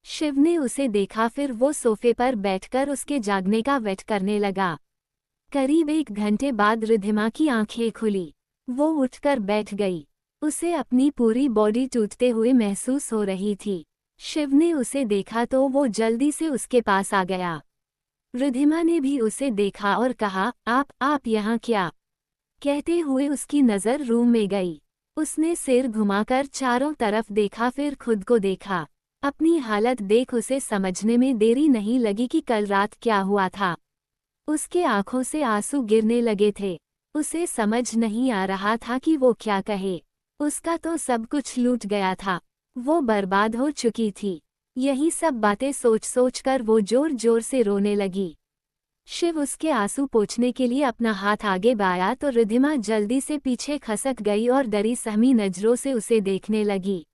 शिव ने उसे देखा, फिर वो सोफे पर बैठकर उसके जागने का वेट करने लगा। करीब 1 घंटे बाद रिद्धिमा की आंखें खुली। वो उठकर बैठ गई। उसे अपनी पूरी बॉडी टूटते हुए महसूस हो रही थी। शिव ने उसे देखा तो वो जल्दी से उसके पास आ गया। रिद्धिमा ने भी उसे देखा और कहा, आप यहाँ क्या? कहते हुए उसकी नज़र रूम में गई। उसने सिर घुमाकर चारों तरफ देखा, फिर खुद को देखा। अपनी हालत देख उसे समझने में देरी नहीं लगी कि कल रात क्या हुआ था। उसके आंखों से आंसू गिरने लगे थे। उसे समझ नहीं आ रहा था कि वो क्या कहे। उसका तो सब कुछ लूट गया था। वो बर्बाद हो चुकी थी। यही सब बातें सोच सोच कर वो जोर जोर से रोने लगी। शिव उसके आंसू पोंछने के लिए अपना हाथ आगे बढ़ाया तो रिद्धिमा जल्दी से पीछे खसक गई और डरी सहमी नजरों से उसे देखने लगी।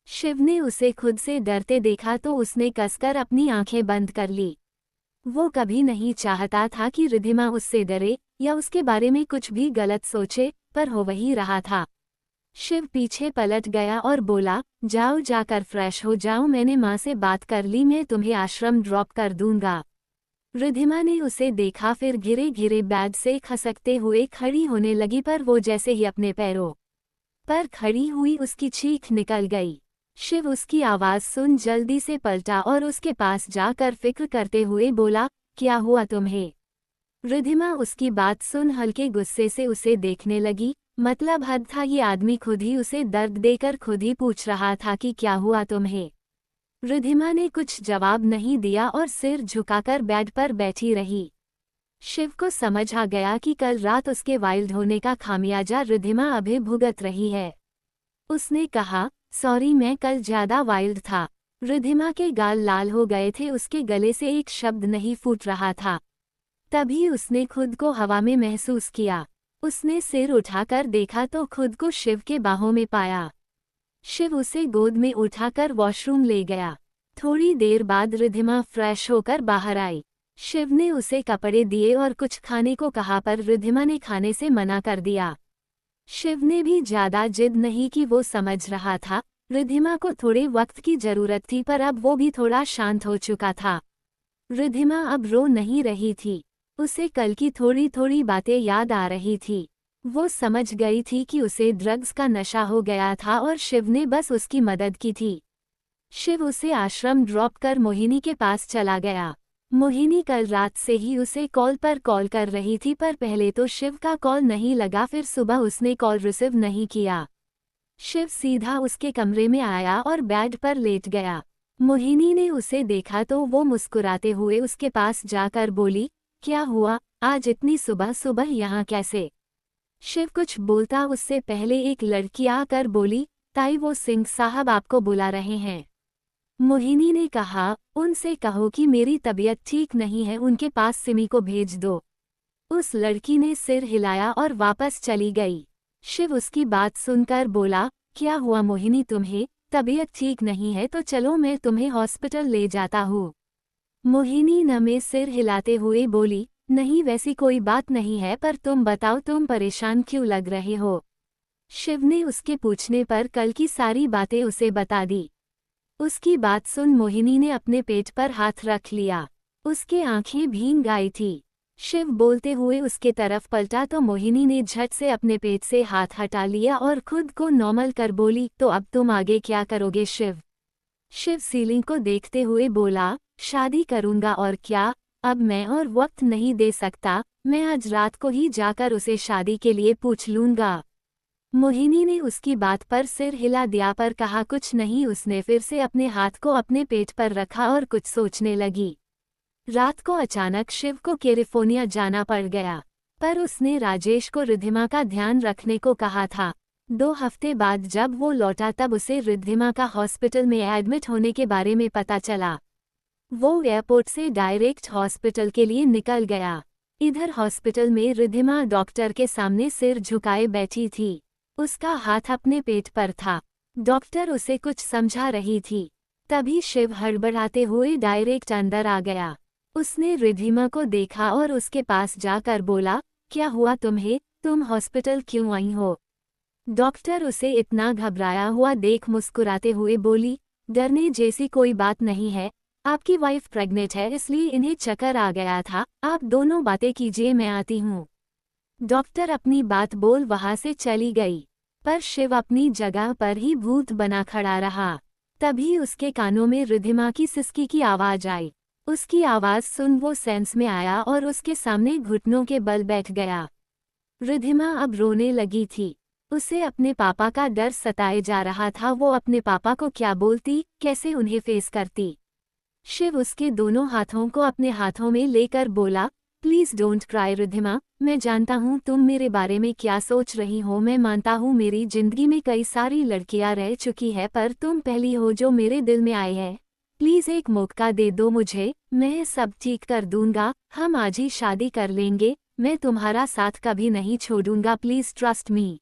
शिव ने उसे खुद से डरते देखा तो उसने कसकर अपनी आंखें बंद कर ली। वो कभी नहीं चाहता था कि रिद्धिमा उससे डरे या उसके बारे में कुछ भी गलत सोचे, पर हो वही रहा था। शिव पीछे पलट गया और बोला, जाओ जाकर फ्रेश हो जाओ, मैंने माँ से बात कर ली, मैं तुम्हें आश्रम ड्रॉप कर दूंगा। रिद्धिमा ने उसे देखा, फिर घिरे घिरे बेड से खसकते हुए खड़ी होने लगी, पर वो जैसे ही अपने पैरों पर खड़ी हुई उसकी चीख निकल गई। शिव उसकी आवाज़ सुन जल्दी से पलटा और उसके पास जाकर फिक्र करते हुए बोला, क्या हुआ तुम्हें? रिद्धिमा उसकी बात सुन हल्के गुस्से से उसे देखने लगी। मतलब हद था, ये आदमी खुद ही उसे दर्द देकर खुद ही पूछ रहा था कि क्या हुआ तुम्हें। रिद्धिमा ने कुछ जवाब नहीं दिया और सिर झुकाकर बेड पर बैठी रही। शिव को समझ आ गया कि कल रात उसके वाइल्ड होने का खामियाजा रिद्धिमा अभी भुगत रही है। उसने कहा, सॉरी, मैं कल ज्यादा वाइल्ड था। रिद्धिमा के गाल लाल हो गए थे, उसके गले से एक शब्द नहीं फूट रहा था। तभी उसने खुद को हवा में महसूस किया। उसने सिर उठाकर देखा तो खुद को शिव के बाहों में पाया। शिव उसे गोद में उठाकर वॉशरूम ले गया। थोड़ी देर बाद रिद्धिमा फ्रेश होकर बाहर आई। शिव ने उसे कपड़े दिए और कुछ खाने को कहा, पर रिद्धिमा ने खाने से मना कर दिया। शिव ने भी ज्यादा जिद नहीं की, वो समझ रहा था रिद्धिमा को थोड़े वक्त की जरूरत थी, पर अब वो भी थोड़ा शांत हो चुका था। रिद्धिमा अब रो नहीं रही थी। उसे कल की थोड़ी थोड़ी बातें याद आ रही थी। वो समझ गई थी कि उसे ड्रग्स का नशा हो गया था और शिव ने बस उसकी मदद की थी। शिव उसे आश्रम ड्रॉप कर मोहिनी के पास चला गया। मोहिनी कल रात से ही उसे कॉल पर कॉल कर रही थी, पर पहले तो शिव का कॉल नहीं लगा, फिर सुबह उसने कॉल रिसीव नहीं किया। शिव सीधा उसके कमरे में आया और बेड पर लेट गया। मोहिनी ने उसे देखा तो वो मुस्कुराते हुए उसके पास जाकर बोली, क्या हुआ, आज इतनी सुबह सुबह यहाँ कैसे? शिव कुछ बोलता उससे पहले एक लड़की आकर बोली, ताई वो सिंह साहब आपको बुला रहे हैं। मोहिनी ने कहा, उनसे कहो कि मेरी तबीयत ठीक नहीं है, उनके पास सिमी को भेज दो। उस लड़की ने सिर हिलाया और वापस चली गई। शिव उसकी बात सुनकर बोला, क्या हुआ मोहिनी, तुम्हें तबीयत ठीक नहीं है तो चलो मैं तुम्हें हॉस्पिटल ले जाता हूँ। मोहिनी नमे सिर हिलाते हुए बोली, नहीं वैसी कोई बात नहीं है, पर तुम बताओ तुम परेशान क्यों लग रहे हो। शिव ने उसके पूछने पर कल की सारी बातें उसे बता दी। उसकी बात सुन मोहिनी ने अपने पेट पर हाथ रख लिया। उसके आंखें भीग आई थी। शिव बोलते हुए उसके तरफ पलटा तो मोहिनी ने झट से अपने पेट से हाथ हटा लिया और खुद को नॉर्मल कर बोली, तो अब तुम आगे क्या करोगे शिव? शिव सीलिंग को देखते हुए बोला, शादी करूंगा और क्या, अब मैं और वक्त नहीं दे सकता, मैं आज रात को ही जाकर उसे शादी के लिए पूछ लूंगा। मोहिनी ने उसकी बात पर सिर हिला दिया, पर कहा कुछ नहीं। उसने फिर से अपने हाथ को अपने पेट पर रखा और कुछ सोचने लगी। रात को अचानक शिव को कैलिफोर्निया जाना पड़ गया, पर उसने राजेश को रिद्धिमा का ध्यान रखने को कहा था। 2 हफ्ते बाद जब वो लौटा तब उसे रिद्धिमा का हॉस्पिटल में एडमिट होने के बारे में पता चला। वो एयरपोर्ट से डायरेक्ट हॉस्पिटल के लिए निकल गया। इधर हॉस्पिटल में रिद्धिमा डॉक्टर के सामने सिर झुकाए बैठी थी। उसका हाथ अपने पेट पर था। डॉक्टर उसे कुछ समझा रही थी। तभी शिव हड़बड़ाते हुए डायरेक्ट अंदर आ गया। उसने रिद्धिमा को देखा और उसके पास जाकर बोला, क्या हुआ तुम्हें, तुम हॉस्पिटल क्यों आई हो? डॉक्टर उसे इतना घबराया हुआ देख मुस्कुराते हुए बोली, डरने जैसी कोई बात नहीं है, आपकी वाइफ प्रेग्नेंट है इसलिए इन्हें चक्कर आ गया था, आप दोनों बातें कीजिए मैं आती हूँ। डॉक्टर अपनी बात बोल वहां से चली गई, पर शिव अपनी जगह पर ही भूत बना खड़ा रहा। तभी उसके कानों में रिद्धिमा की सिसकी की आवाज आई। उसकी आवाज सुन वो सेंस में आया और उसके सामने घुटनों के बल बैठ गया। रिद्धिमा अब रोने लगी थी। उसे अपने पापा का डर सताए जा रहा था। वो अपने पापा को क्या बोलती, कैसे उन्हें फेस करती। शिव उसके दोनों हाथों को अपने हाथों में लेकर बोला, प्लीज डोंट क्राई रिद्धिमा, मैं जानता हूँ तुम मेरे बारे में क्या सोच रही हो। मैं मानता हूँ मेरी जिंदगी में कई सारी लड़कियां रह चुकी है, पर तुम पहली हो जो मेरे दिल में आई है। प्लीज एक मौका दे दो मुझे, मैं सब ठीक कर दूंगा। हम आज ही शादी कर लेंगे, मैं तुम्हारा साथ कभी नहीं छोड़ूंगा, प्लीज ट्रस्ट मी।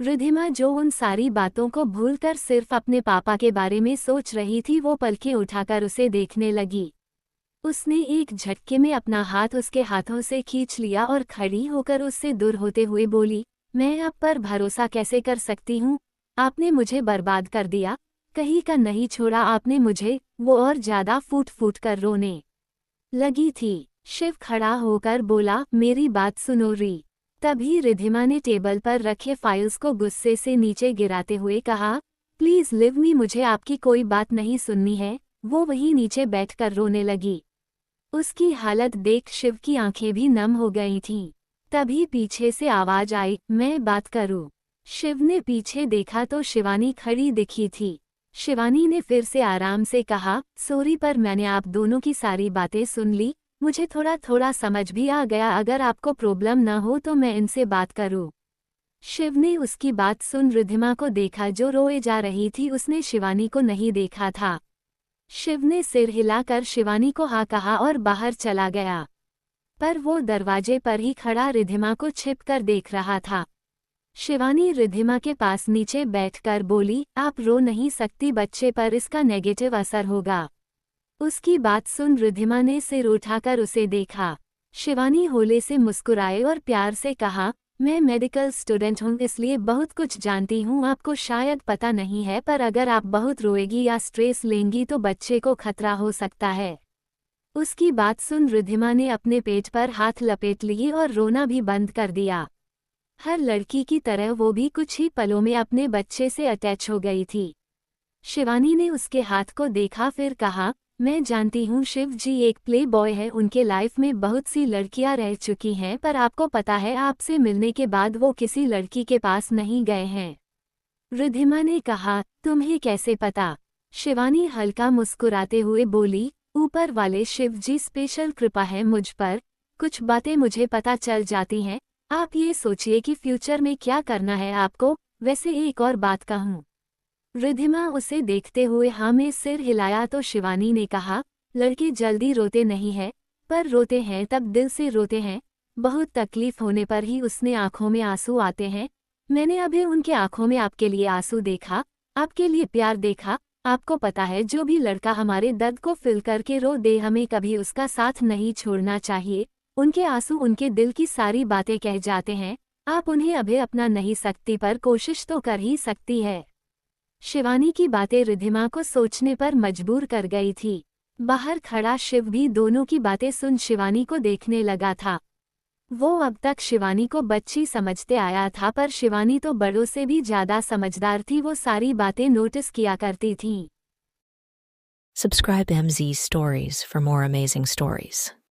रिद्धिमा जो उन सारी बातों को भूलकर सिर्फ अपने पापा के बारे में सोच रही थी, वो पलकें उठाकर उसे देखने लगी। उसने एक झटके में अपना हाथ उसके हाथों से खींच लिया और खड़ी होकर उससे दूर होते हुए बोली, मैं आप पर भरोसा कैसे कर सकती हूँ? आपने मुझे बर्बाद कर दिया, कहीं का नहीं छोड़ा आपने मुझे। वो और ज्यादा फूट फूट कर रोने लगी थी। शिव खड़ा होकर बोला, मेरी बात सुनो री। तभी रिद्धिमा ने टेबल पर रखे फाइल्स को गुस्से से नीचे गिराते हुए कहा, प्लीज लिव मी, मुझे आपकी कोई बात नहीं सुननी है। वो वहीं नीचे बैठकर रोने लगी। उसकी हालत देख शिव की आंखें भी नम हो गई थीं। तभी पीछे से आवाज आई, मैं बात करूं। शिव ने पीछे देखा तो शिवानी खड़ी दिखी थी। शिवानी ने फिर से आराम से कहा, सॉरी पर मैंने आप दोनों की सारी बातें सुन ली, मुझे थोड़ा थोड़ा समझ भी आ गया, अगर आपको प्रॉब्लम न हो तो मैं इनसे बात करूं। शिव ने उसकी बात सुन रिद्धिमा को देखा जो रोए जा रही थी, उसने शिवानी को नहीं देखा था। शिव ने सिर हिलाकर शिवानी को हाँ कहा और बाहर चला गया, पर वो दरवाजे पर ही खड़ा रिद्धिमा को छिपकर देख रहा था। शिवानी रिद्धिमा के पास नीचे बैठकर बोली, आप रो नहीं सकती, बच्चे पर इसका नेगेटिव असर होगा। उसकी बात सुन रिद्धिमा ने सिर उठाकर उसे देखा। शिवानी होले से मुस्कुराए और प्यार से कहा, मैं मेडिकल स्टूडेंट हूँ इसलिए बहुत कुछ जानती हूँ, आपको शायद पता नहीं है पर अगर आप बहुत रोएगी या स्ट्रेस लेंगी तो बच्चे को खतरा हो सकता है। उसकी बात सुन रिद्धिमा ने अपने पेट पर हाथ लपेट लिए और रोना भी बंद कर दिया। हर लड़की की तरह वो भी कुछ ही पलों में अपने बच्चे से अटैच हो गई थी। शिवानी ने उसके हाथ को देखा फिर कहा, मैं जानती हूँ शिव जी एक प्ले बॉय है, उनके लाइफ में बहुत सी लड़कियां रह चुकी हैं पर आपको पता है आपसे मिलने के बाद वो किसी लड़की के पास नहीं गए हैं। रिद्धिमा ने कहा, तुम्हें कैसे पता? शिवानी हल्का मुस्कुराते हुए बोली, ऊपर वाले शिव जी स्पेशल कृपा है मुझ पर, कुछ बातें मुझे पता चल जाती हैं। आप ये सोचिए कि फ्यूचर में क्या करना है आपको। वैसे एक और बात कहूँ? रिद्धिमा उसे देखते हुए हाँ में सिर हिलाया तो शिवानी ने कहा, लड़के जल्दी रोते नहीं हैं, पर रोते हैं तब दिल से रोते हैं। बहुत तकलीफ होने पर ही उसने आंखों में आंसू आते हैं। मैंने अभी उनके आंखों में आपके लिए आंसू देखा, आपके लिए प्यार देखा। आपको पता है जो भी लड़का हमारे दर्द को फिल करके रो दे हमें कभी उसका साथ नहीं छोड़ना चाहिए। उनके आंसू उनके दिल की सारी बातें कह जाते हैं। आप उन्हें अभी अपना नहीं सकती पर कोशिश तो कर ही सकती है। शिवानी की बातें रिद्धिमा को सोचने पर मजबूर कर गई थी। बाहर खड़ा शिव भी दोनों की बातें सुन शिवानी को देखने लगा था। वो अब तक शिवानी को बच्ची समझते आया था पर शिवानी तो बड़ों से भी ज्यादा समझदार थी, वो सारी बातें नोटिस किया करती थी। Subscribe MZ Stories for more amazing stories.